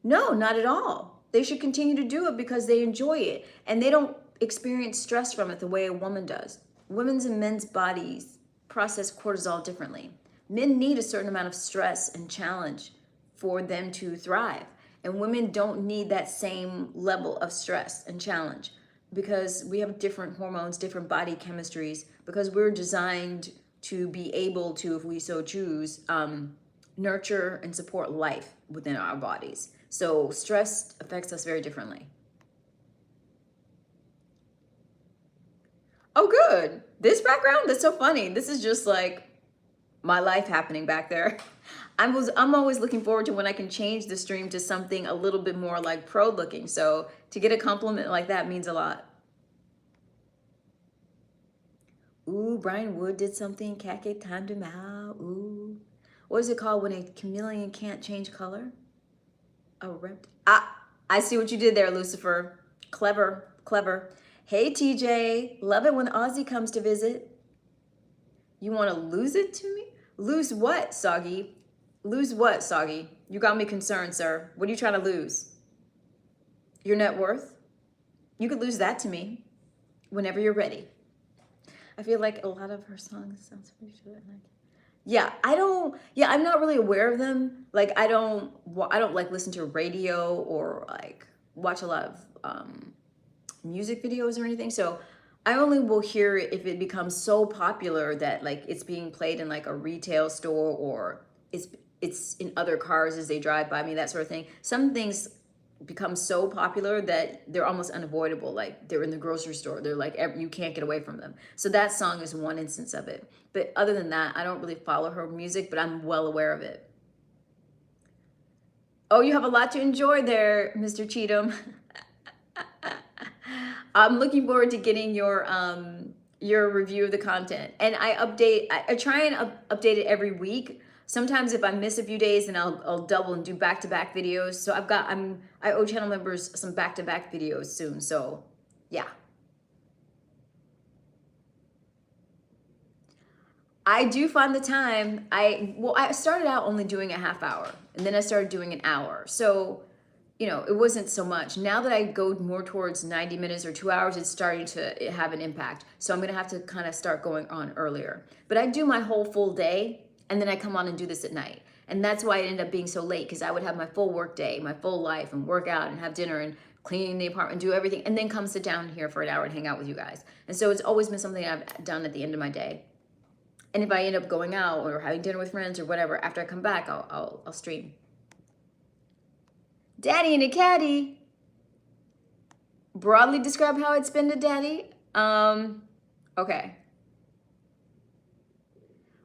No, not at all. They should continue to do it because they enjoy it and they don't experience stress from it the way a woman does. Women's and men's bodies process cortisol differently. Men need a certain amount of stress and challenge for them to thrive. And women don't need that same level of stress and challenge because we have different hormones, different body chemistries, because we're designed to be able to, if we so choose, nurture and support life within our bodies. So stress affects us very differently. Oh, good. This background, that's so funny. This is just like my life happening back there. I'm always looking forward to when I can change the stream to something a little bit more like pro looking. So to get a compliment like that means a lot. Ooh, Brian Wood did something. Cat timed him out. Ooh. What is it called when a chameleon can't change color? A rep. I see what you did there, Lucifer. Clever, clever. Hey, TJ. Love it when Ozzy comes to visit. You want to lose it to me? Lose what, Soggy? Lose what, Soggy? You got me concerned, sir. What are you trying to lose? Your net worth? You could lose that to me whenever you're ready. I feel like a lot of her songs sounds pretty good. Yeah, I'm not really aware of them. Like I don't like listen to radio or like watch a lot of music videos or anything. So I only will hear it if it becomes so popular that like it's being played in like a retail store, or it's in other cars as they drive by me, that sort of thing. Some things become so popular that they're almost unavoidable. Like they're in the grocery store, they're like you can't get away from them. So that song is one instance of it. But other than that, I don't really follow her music, but I'm well aware of it. Oh, you have a lot to enjoy there, Mr. Cheatham. I'm looking forward to getting your review of the content. And I try and update it every week. Sometimes if I miss a few days, then I'll double and do back-to-back videos. So I owe channel members some back-to-back videos soon. So yeah. I do find the time. I started out only doing a half hour, and then I started doing an hour. So, it wasn't so much. Now that I go more towards 90 minutes or 2 hours, it's starting to have an impact. So I'm gonna have to kind of start going on earlier. But I do my whole full day, and then I come on and do this at night. And that's why it ended up being so late, because I would have my full work day, my full life, and work out and have dinner and clean the apartment, do everything, and then come sit down here for an hour and hang out with you guys. And so it's always been something I've done at the end of my day. And if I end up going out or having dinner with friends or whatever, after I come back, I'll stream. Daddy and a caddy. Broadly describe how I'd spend a daddy. Okay.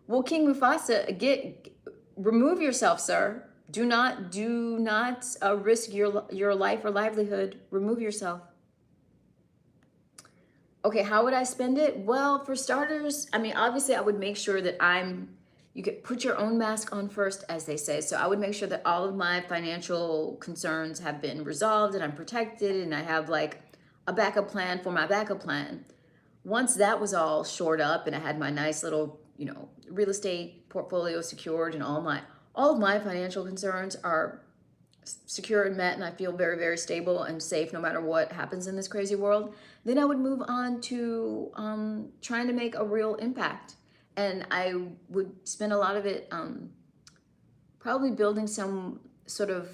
Well, King Mufasa, remove yourself, sir. Do not risk your life or livelihood. Remove yourself. Okay, how would I spend it? Well, for starters, I mean, obviously I would make sure that you could put your own mask on first, as they say. So I would make sure that all of my financial concerns have been resolved and I'm protected and I have like a backup plan for my backup plan. Once that was all shored up and I had my nice little, real estate portfolio secured and all of my financial concerns are secure and met and I feel very, very stable and safe no matter what happens in this crazy world, then I would move on to trying to make a real impact. And I would spend a lot of it probably building some sort of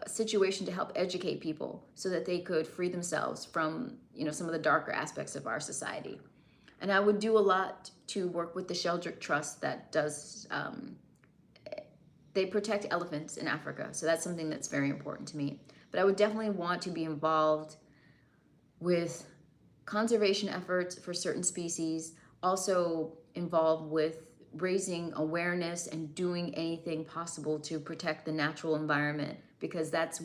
situation to help educate people so that they could free themselves from, some of the darker aspects of our society. And I would do a lot to work with the Sheldrick Trust that does they protect elephants in Africa. So that's something that's very important to me. But I would definitely want to be involved with conservation efforts for certain species, also involved with raising awareness and doing anything possible to protect the natural environment, because that's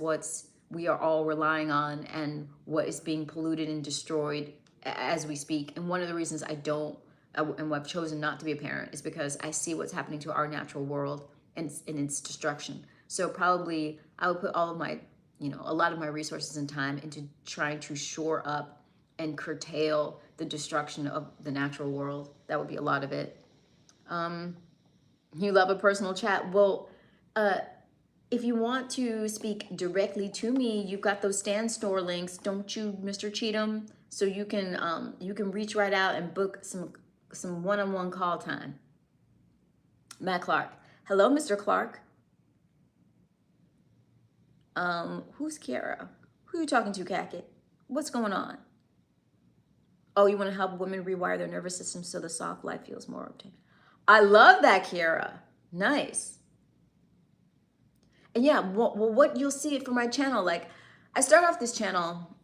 we are all relying on and what is being polluted and destroyed as we speak. And one of the reasons and I've chosen not to be a parent is because I see what's happening to our natural world and its destruction. So probably I would put all of my, a lot of my resources and time into trying to shore up and curtail the destruction of the natural world. That would be a lot of it. You love a personal chat. Well, if you want to speak directly to me, you've got those Stan Store links, don't you, Mr. Cheatham? So you can reach right out and book some one-on-one call time. Matt Clark. Hello, Mr. Clark. Who's Kiara? Who are you talking to, Kaket? What's going on? Oh, you want to help women rewire their nervous system so the soft life feels more obtained. I love that, Kiara. Nice. And yeah, what you'll see it for my channel, like I start off this channel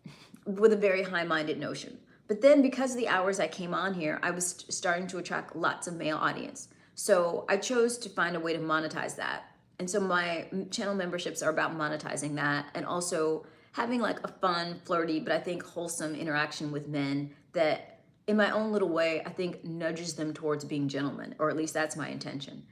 with a very high-minded notion. But then because of the hours I came on here, I was starting to attract lots of male audience. So I chose to find a way to monetize that. And so my channel memberships are about monetizing that and also having like a fun, flirty, but I think wholesome interaction with men that in my own little way, I think nudges them towards being gentlemen, or at least that's my intention.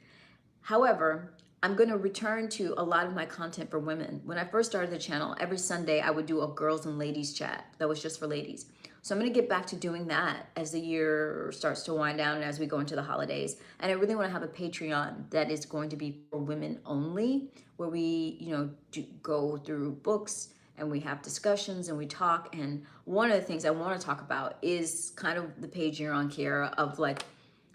However, I'm going to return to a lot of my content for women. When I first started the channel, every Sunday I would do a girls and ladies chat that was just for ladies. So I'm going to get back to doing that as the year starts to wind down and as we go into the holidays. And I really want to have a Patreon that is going to be for women only, where we, go through books and we have discussions and we talk. And one of the things I want to talk about is kind of the page you're on, Kiara, of like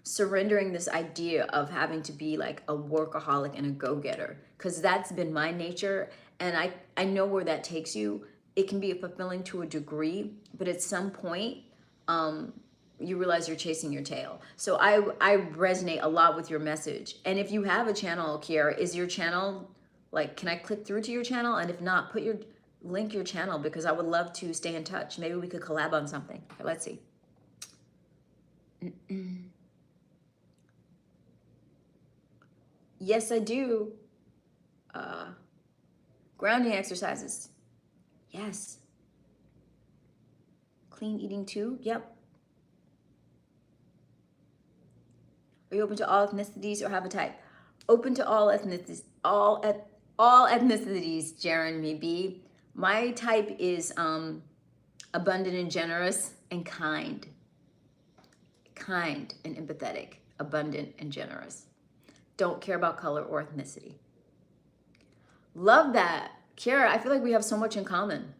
surrendering this idea of having to be like a workaholic and a go-getter, because that's been my nature, and I know where that takes you. It can be fulfilling to a degree, but at some point you realize you're chasing your tail. So I resonate a lot with your message. And if you have a channel, Kiara, is your channel like, can I click through to your channel? And if not, put your link your channel, because I would love to stay in touch. Maybe we could collab on something. Okay, let's see. Yes, I do. Grounding exercises. Yes. Clean eating too. Yep. Are you open to all ethnicities or have a type? Open to all ethnicities. All ethnicities, Jaren, me be. My type is abundant and generous and kind. Kind and empathetic. Abundant and generous. Don't care about color or ethnicity. Love that. Kiara, I feel like we have so much in common.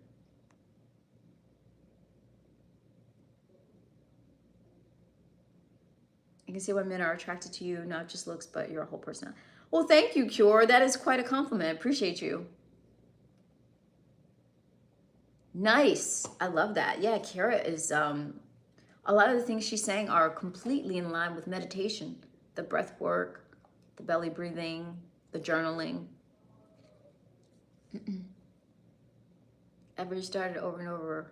You can see why men are attracted to you, not just looks, but your whole personality. Well, thank you, Cure. That is quite a compliment. Appreciate you. Nice. I love that. Yeah, Kiara is, a lot of the things she's saying are completely in line with meditation. The breath work, the belly breathing, the journaling. Ever started over and over?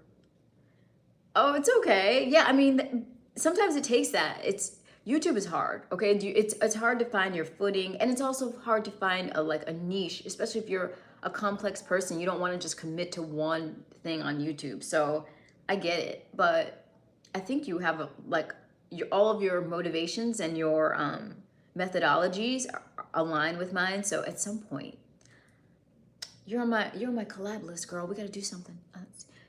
Oh, it's okay. Yeah, I mean, sometimes it takes that. YouTube is hard, okay? It's hard to find your footing, and it's also hard to find a niche, especially if you're a complex person. You don't want to just commit to one thing on YouTube. So I get it, but I think you have all of your motivations and your methodologies are aligned with mine. So at some point, you're on my collab list, girl. We got to do something.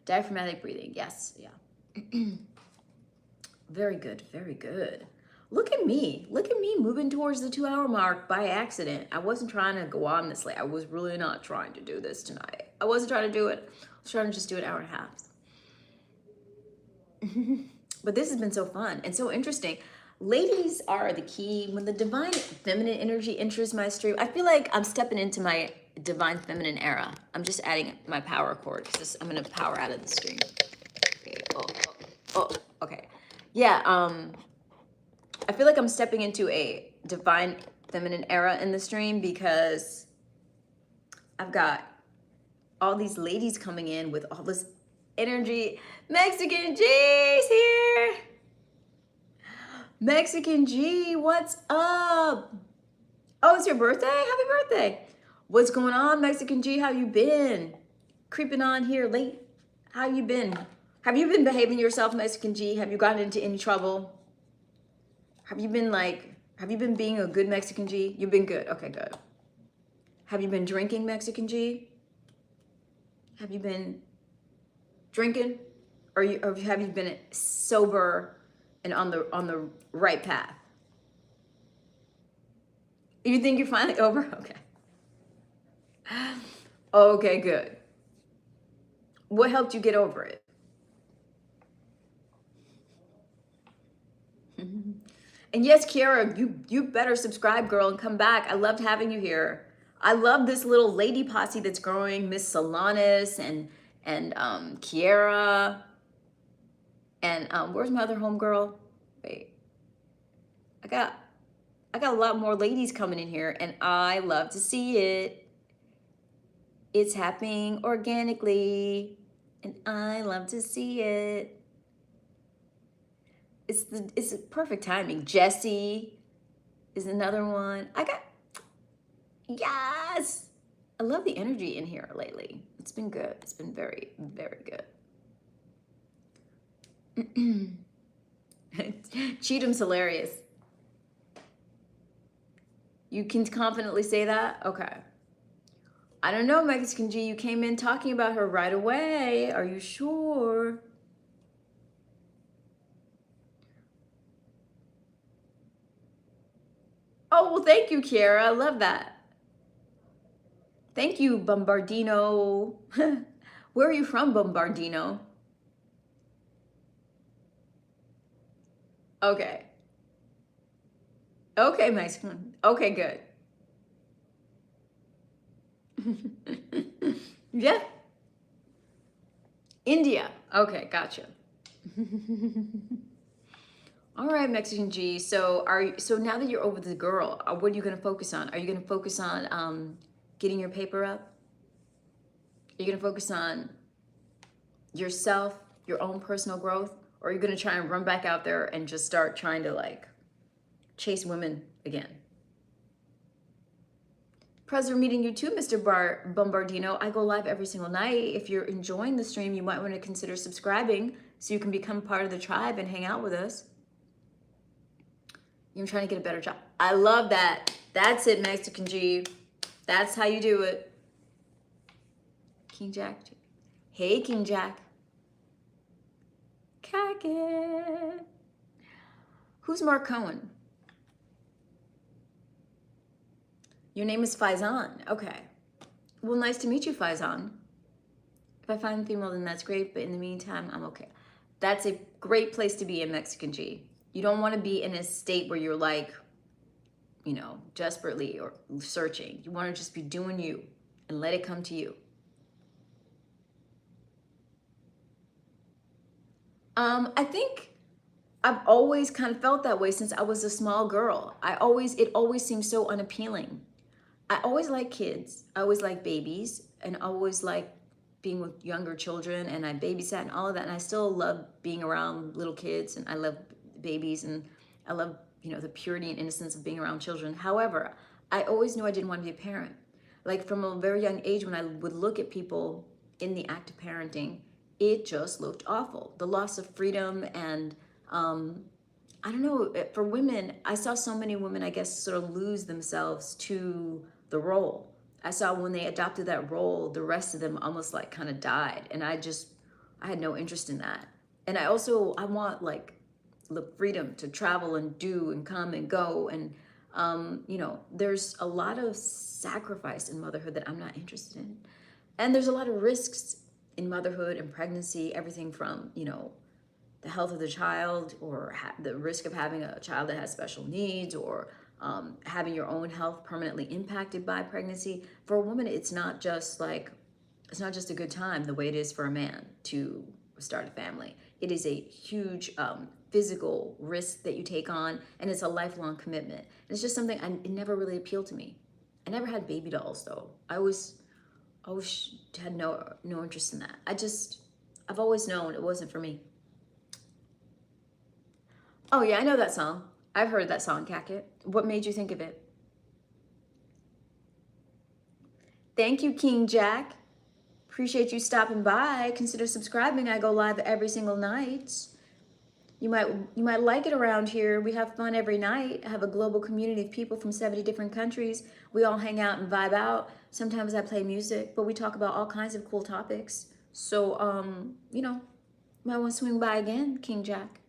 Diaphragmatic breathing. Yes. Yeah. Very good. Very good. Look at me moving towards the 2-hour mark by accident. I wasn't trying to go on this late. I was really not trying to do this tonight. I wasn't trying to do it. I was trying to just do an hour and a half. But this has been so fun and so interesting. Ladies are the key. When the divine feminine energy enters my stream, I feel like I'm stepping into my divine feminine era. I'm just adding my power cord. I'm gonna power out of the stream. Okay. Oh, okay. Yeah, I feel like I'm stepping into a divine feminine era in the stream, because I've got all these ladies coming in with all this energy. Mexican G's here. Mexican G, what's up? Oh, it's your birthday? Happy birthday. What's going on, Mexican G? How you been? Creeping on here late. How you been? Have you been behaving yourself, Mexican G? Have you gotten into any trouble? Have you been being a good Mexican G? You've been good. Okay, good. Have you been drinking, Mexican G? Have you been drinking? Or have you been sober and on the right path? You think you're finally over? Okay. Okay, good. What helped you get over it? And yes, Kiara, you better subscribe, girl, and come back. I loved having you here. I love this little lady posse that's growing. Miss Solanas and Kiara. And where's my other homegirl? Wait. I got a lot more ladies coming in here, and I love to see it. It's happening organically, and I love to see it. It's perfect timing. Jessie is another one. Yes! I love the energy in here lately. It's been good. It's been very, very good. Cheatham's hilarious. You can confidently say that? Okay. I don't know, Mexican G. You came in talking about her right away. Are you sure? Oh, well, thank you, Kiara. I love that. Thank you, Bombardino. Where are you from, Bombardino? Okay. Okay, Mexican. Okay, good. Yeah. India. Okay, gotcha. All right, Mexican G. So now that you're over the girl, what are you going to focus on? Are you going to focus on getting your paper up? Are you going to focus on yourself, your own personal growth, or are you going to try and run back out there and just start trying to like chase women again? Pleasure meeting you too, Mr. Bombardino. I go live every single night. If you're enjoying the stream, you might want to consider subscribing so you can become part of the tribe and hang out with us. You're trying to get a better job. I love that. That's it, Mexican G. That's how you do it. King Jack. Hey, King Jack. Kake. Who's Mark Cohen? Your name is Faizan. Okay. Well, nice to meet you, Faizan. If I find a female, then that's great. But in the meantime, I'm okay. That's a great place to be in, Mexican G. You don't want to be in a state where you're like, you know, desperately or searching. You want to just be doing you and let it come to you. I think I've always kind of felt that way since I was a small girl. It always seemed so unappealing. I always like kids. I always like babies, and I always like being with younger children, and I babysat and all of that. And I still love being around little kids, and I love babies, and I love, you know, the purity and innocence of being around children. However, I always knew I didn't want to be a parent. Like from a very young age, when I would look at people in the act of parenting, it just looked awful. The loss of freedom and I don't know, for women, I saw so many women, I guess, sort of lose themselves to the role. I saw when they adopted that role, the rest of them almost like kind of died. And I had no interest in that. And I want like the freedom to travel and do and come and go. And, you know, there's a lot of sacrifice in motherhood that I'm not interested in. And there's a lot of risks in motherhood and pregnancy, everything from, you know, the health of the child, or the risk of having a child that has special needs, or having your own health permanently impacted by pregnancy. For a woman, it's not just a good time the way it is for a man to start a family. It is a huge physical risk that you take on, and it's a lifelong commitment. It's just something it never really appealed to me. I never had baby dolls though. I always had no interest in that. I've always known it wasn't for me. Oh yeah, I know that song. I've heard that song, Kaket. What made you think of it? Thank you, King Jack. Appreciate you stopping by. Consider subscribing. I go live every single night. You might like it around here. We have fun every night. I have a global community of people from 70 different countries. We all hang out and vibe out. Sometimes I play music, but we talk about all kinds of cool topics. So, you know, might want to swing by again, King Jack.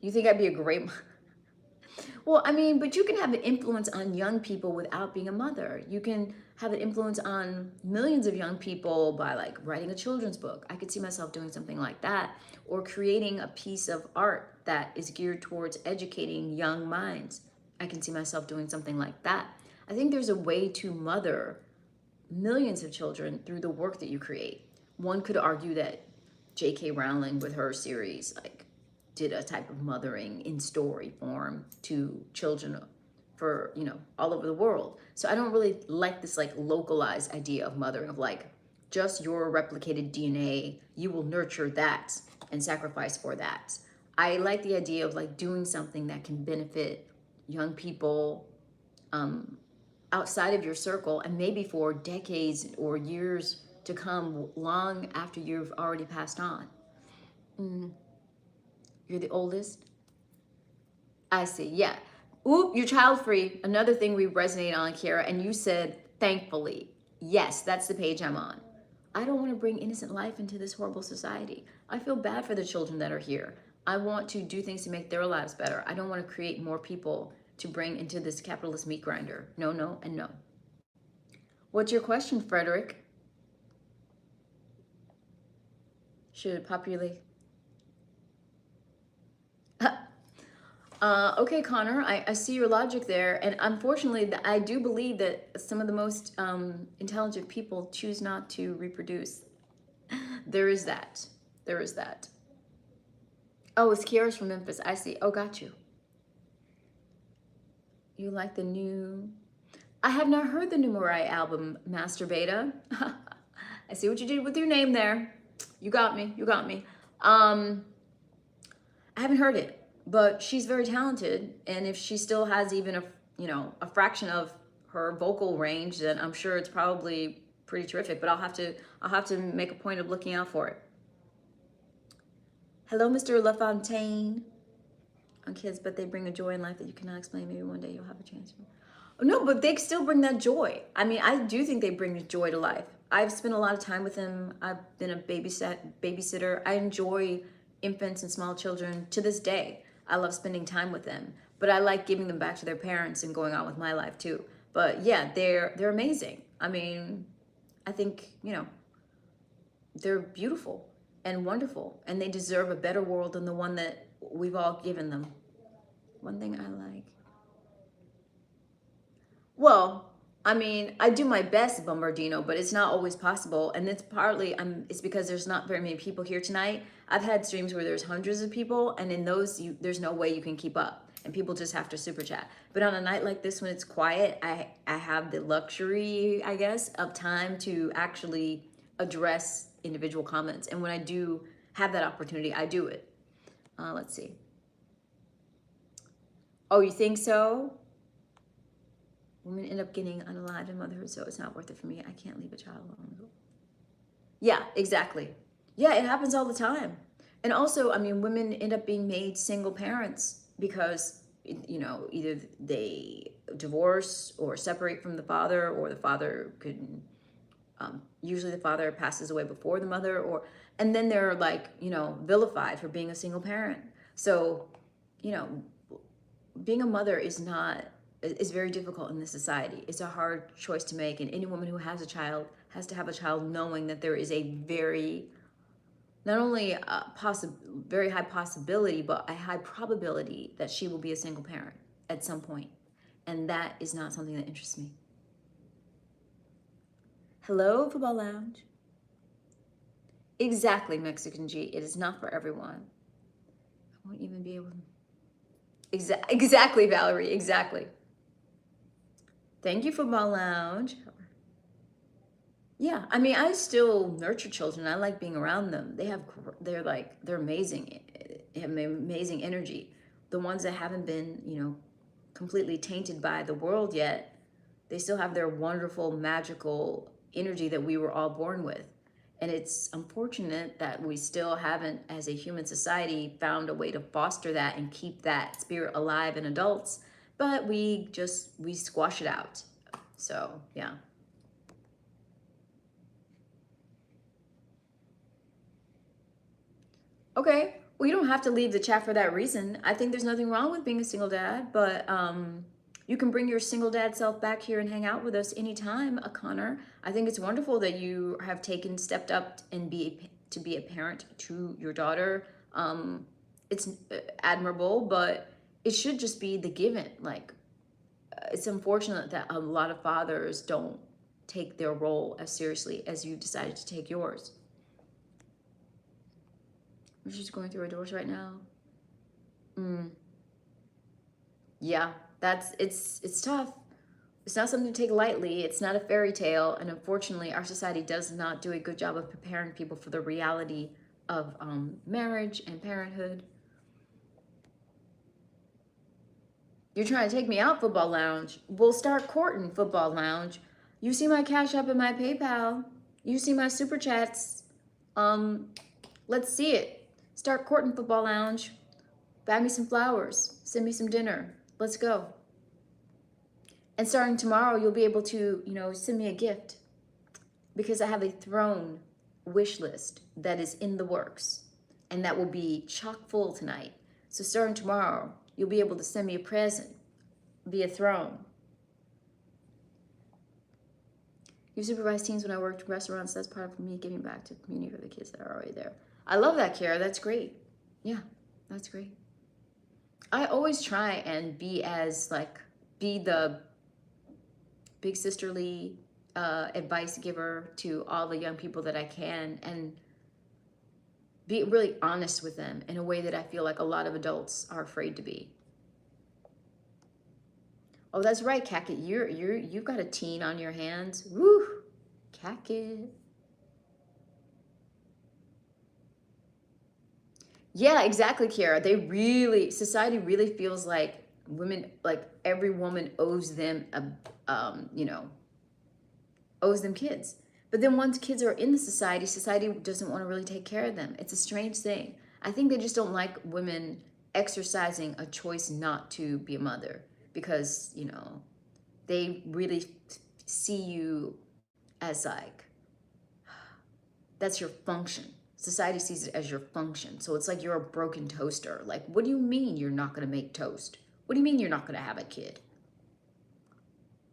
You think I'd be a great... Well, I mean, but you can have an influence on young people without being a mother. You can have an influence on millions of young people by like writing a children's book. I could see myself doing something like that, or creating a piece of art that is geared towards educating young minds. I can see myself doing something like that. I think there's a way to mother millions of children through the work that you create. One could argue that J.K. Rowling with her series, like, did a type of mothering in story form to children for, you know, all over the world. So I don't really like this like localized idea of mothering, of like just your replicated DNA, you will nurture that and sacrifice for that. I like the idea of like doing something that can benefit young people outside of your circle, and maybe for decades or years to come, long after you've already passed on. You're the oldest? I see, yeah. Oop, you're child-free. Another thing we resonate on, Kiara, and you said, thankfully. Yes, that's the page I'm on. I don't want to bring innocent life into this horrible society. I feel bad for the children that are here. I want to do things to make their lives better. I don't want to create more people to bring into this capitalist meat grinder. No, no, and no. What's your question, Frederick? Should populate... Okay, Connor, I see your logic there. And unfortunately, I do believe that some of the most intelligent people choose not to reproduce. There is that. There is that. Oh, it's Kiara's from Memphis. I see. Oh, got you. You like the new... I have not heard the new Mariah album, Master Beta. I see what you did with your name there. You got me. You got me. I haven't heard it, but she's very talented, and if she still has even a fraction of her vocal range, then I'm sure it's probably pretty terrific. But I'll have to make a point of looking out for it. Hello, Mr. LaFontaine. On kids, but they bring a joy in life that you cannot explain. Maybe one day you'll have a chance. No, but they still bring that joy. I mean, I do think they bring joy to life. I've spent a lot of time with them. I've been a babysitter. I enjoy infants and small children to this day. I love spending time with them, but I like giving them back to their parents and going on with my life too. But yeah, they're amazing. I mean, I think, they're beautiful and wonderful, and they deserve a better world than the one that we've all given them. One thing I like. Well, I mean, I do my best, Bombardino, but it's not always possible. And it's partly, it's because there's not very many people here tonight. I've had streams where there's hundreds of people, and in those, there's no way you can keep up. And people just have to super chat. But on a night like this, when it's quiet, I have the luxury, I guess, of time to actually address individual comments. And when I do have that opportunity, I do it. Let's see. Oh, you think so? Women end up getting unalived in motherhood, so it's not worth it for me. I can't leave a child alone. Yeah, exactly. Yeah, it happens all the time. And also, I mean, women end up being made single parents because, either they divorce or separate from the father, or the father could, usually the father passes away before the mother, and then they're like, vilified for being a single parent. So, being a mother is very difficult in this society. It's a hard choice to make, and any woman who has a child has to have a child knowing that there is a not only a very high possibility, but a high probability that she will be a single parent at some point. And that is not something that interests me. Hello, Football Lounge. Exactly, Mexican G. It is not for everyone. I won't even be able to... Exactly, Valerie, exactly. Thank you, Football Lounge. Yeah, I mean, I still nurture children. I like being around them. They're amazing. They have amazing energy. The ones that haven't been, completely tainted by the world yet, they still have their wonderful, magical energy that we were all born with. And it's unfortunate that we still haven't, as a human society, found a way to foster that and keep that spirit alive in adults. But we squash it out. So, yeah. Okay, well, you don't have to leave the chat for that reason. I think there's nothing wrong with being a single dad, but you can bring your single dad self back here and hang out with us anytime, Connor. I think it's wonderful that you have stepped up and to be a parent to your daughter. It's admirable, but it should just be the given. It's unfortunate that a lot of fathers don't take their role as seriously as you decided to take yours. She's going through a divorce right now. Yeah, it's tough. It's not something to take lightly. It's not a fairy tale. And unfortunately, our society does not do a good job of preparing people for the reality of marriage and parenthood. You're trying to take me out, Football Lounge. We'll start courting, Football Lounge. You see my Cash App and my PayPal. You see my Super Chats. Let's see it. Start courting, Football Lounge. Buy me some flowers. Send me some dinner. Let's go. And starting tomorrow, you'll be able to, send me a gift, because I have a throne wish list that is in the works, and that will be chock full tonight. So starting tomorrow, you'll be able to send me a present via throne. You supervise teams when I worked in restaurants. That's part of me giving back to the community for the kids that are already there. I love that, Kara. That's great. Yeah, that's great. I always try and be as like, be the big sisterly advice giver to all the young people that I can, and be really honest with them in a way that I feel like a lot of adults are afraid to be. Oh, that's right, Kaket. You've got a teen on your hands. Woo, Kaket. Yeah, exactly, Kiara. Society really feels like women, like every woman owes them owes them kids. But then once kids are in the society doesn't want to really take care of them. It's a strange thing. I think they just don't like women exercising a choice not to be a mother because, they really see you as like, that's your function. Society sees it as your function. So it's like you're a broken toaster. Like, what do you mean you're not going to make toast? What do you mean you're not going to have a kid?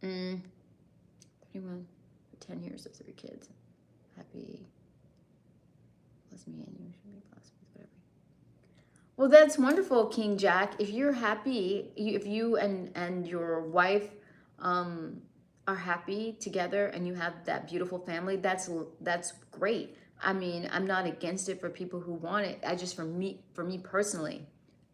31, 10 years of 3 kids. Happy. Plus me and you should be plus whatever. Well, that's wonderful, King Jack. If you're happy, if you and your wife are happy together and you have that beautiful family, that's great. I mean, I'm not against it for people who want it. I just, for me personally,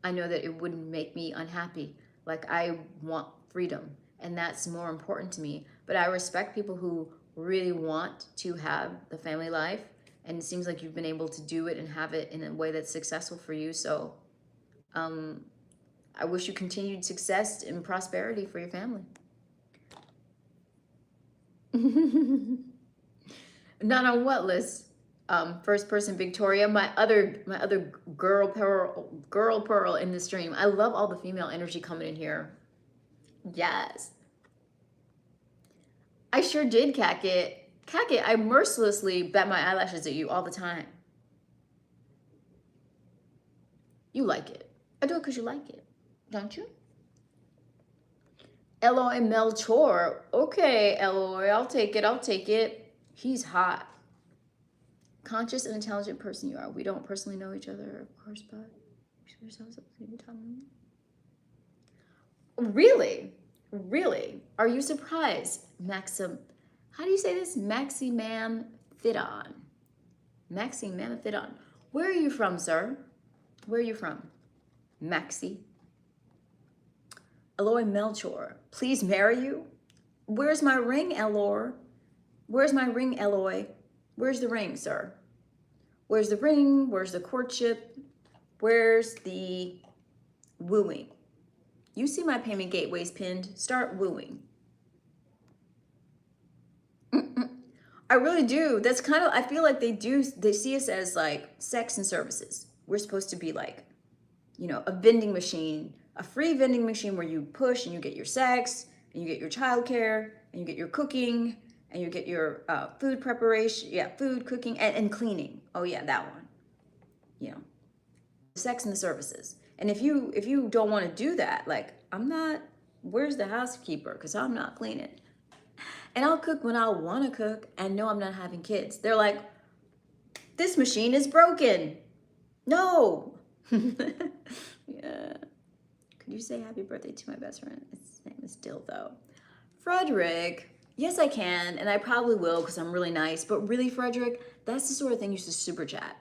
I know that it wouldn't make me unhappy. Like, I want freedom, and that's more important to me. But I respect people who really want to have the family life, and it seems like you've been able to do it and have it in a way that's successful for you. So I wish you continued success and prosperity for your family. Not on what list? First person Victoria, my other girl pearl in the stream. I love all the female energy coming in here. Yes. I sure did, Kaket. Kaket, I mercilessly bat my eyelashes at you all the time. You like it. I do it because you like it, don't you? Eloy Melchor. Okay, Eloy, I'll take it. He's hot. Conscious and intelligent person you are. We don't personally know each other, of course, but really? Really? Are you surprised, Maxim? How do you say this? Maximam Fidon. Maximam Fidon. Where are you from, sir? Where are you from? Maxi. Eloy Melchor. Please marry you? Where's my ring, Elor? Where's my ring, Eloy? Where's the ring, sir? Where's the ring? Where's the courtship? Where's the wooing? You see my payment gateways pinned. Start wooing. I really do. That's kind of, I feel like they see us as like sex and services. We're supposed to be like, a vending machine, a free vending machine where you push and you get your sex and you get your childcare and you get your cooking and you get your food preparation, food cooking and cleaning. Oh yeah, that one. Sex and the services. And if you don't want to do that, like, where's the housekeeper? Because I'm not cleaning. And I'll cook when I want to cook and know I'm not having kids. They're like, this machine is broken. No. Yeah. Could you say happy birthday to my best friend? His name is Dill, though. Frederick. Yes, I can, and I probably will because I'm really nice. But really, Frederick, that's the sort of thing you should super chat.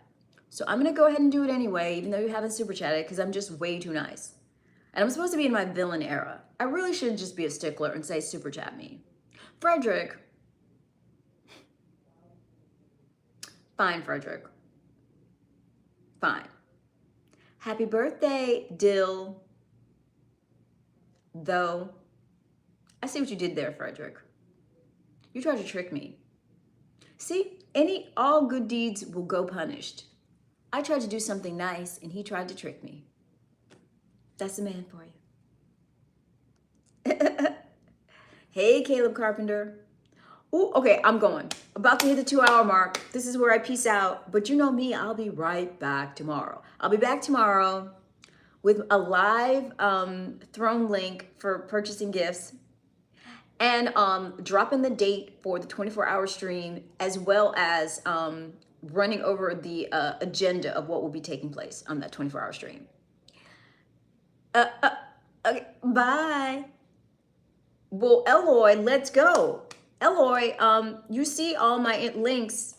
So I'm going to go ahead and do it anyway, even though you haven't super chatted, because I'm just way too nice. And I'm supposed to be in my villain era. I really should just be a stickler and say super chat me. Frederick. Fine, Frederick. Fine. Happy birthday, Dill. Though. I see what you did there, Frederick. You tried to trick me. See, all good deeds will go punished. I tried to do something nice and he tried to trick me. That's the man for you. Hey, Caleb Carpenter. Oh, okay, I'm going. About to hit the 2-hour mark. This is where I peace out. But you know me, I'll be right back tomorrow. I'll be back tomorrow with a live throne link for purchasing gifts and dropping the date for the 24-hour stream, as well as running over the agenda of what will be taking place on that 24-hour stream. Okay, bye. Well, Eloy, let's go. Eloy, you see all my links.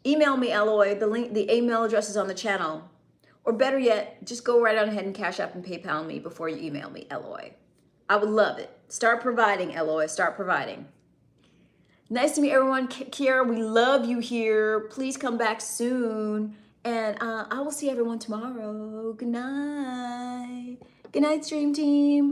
Email me, Eloy. The email address is on the channel. Or better yet, just go right on ahead and Cash App and PayPal me before you email me, Eloy. I would love it. Start providing, Eloy. Start providing. Nice to meet everyone. Kiara, we love you here. Please come back soon. And I will see everyone tomorrow. Good night. Good night, stream team.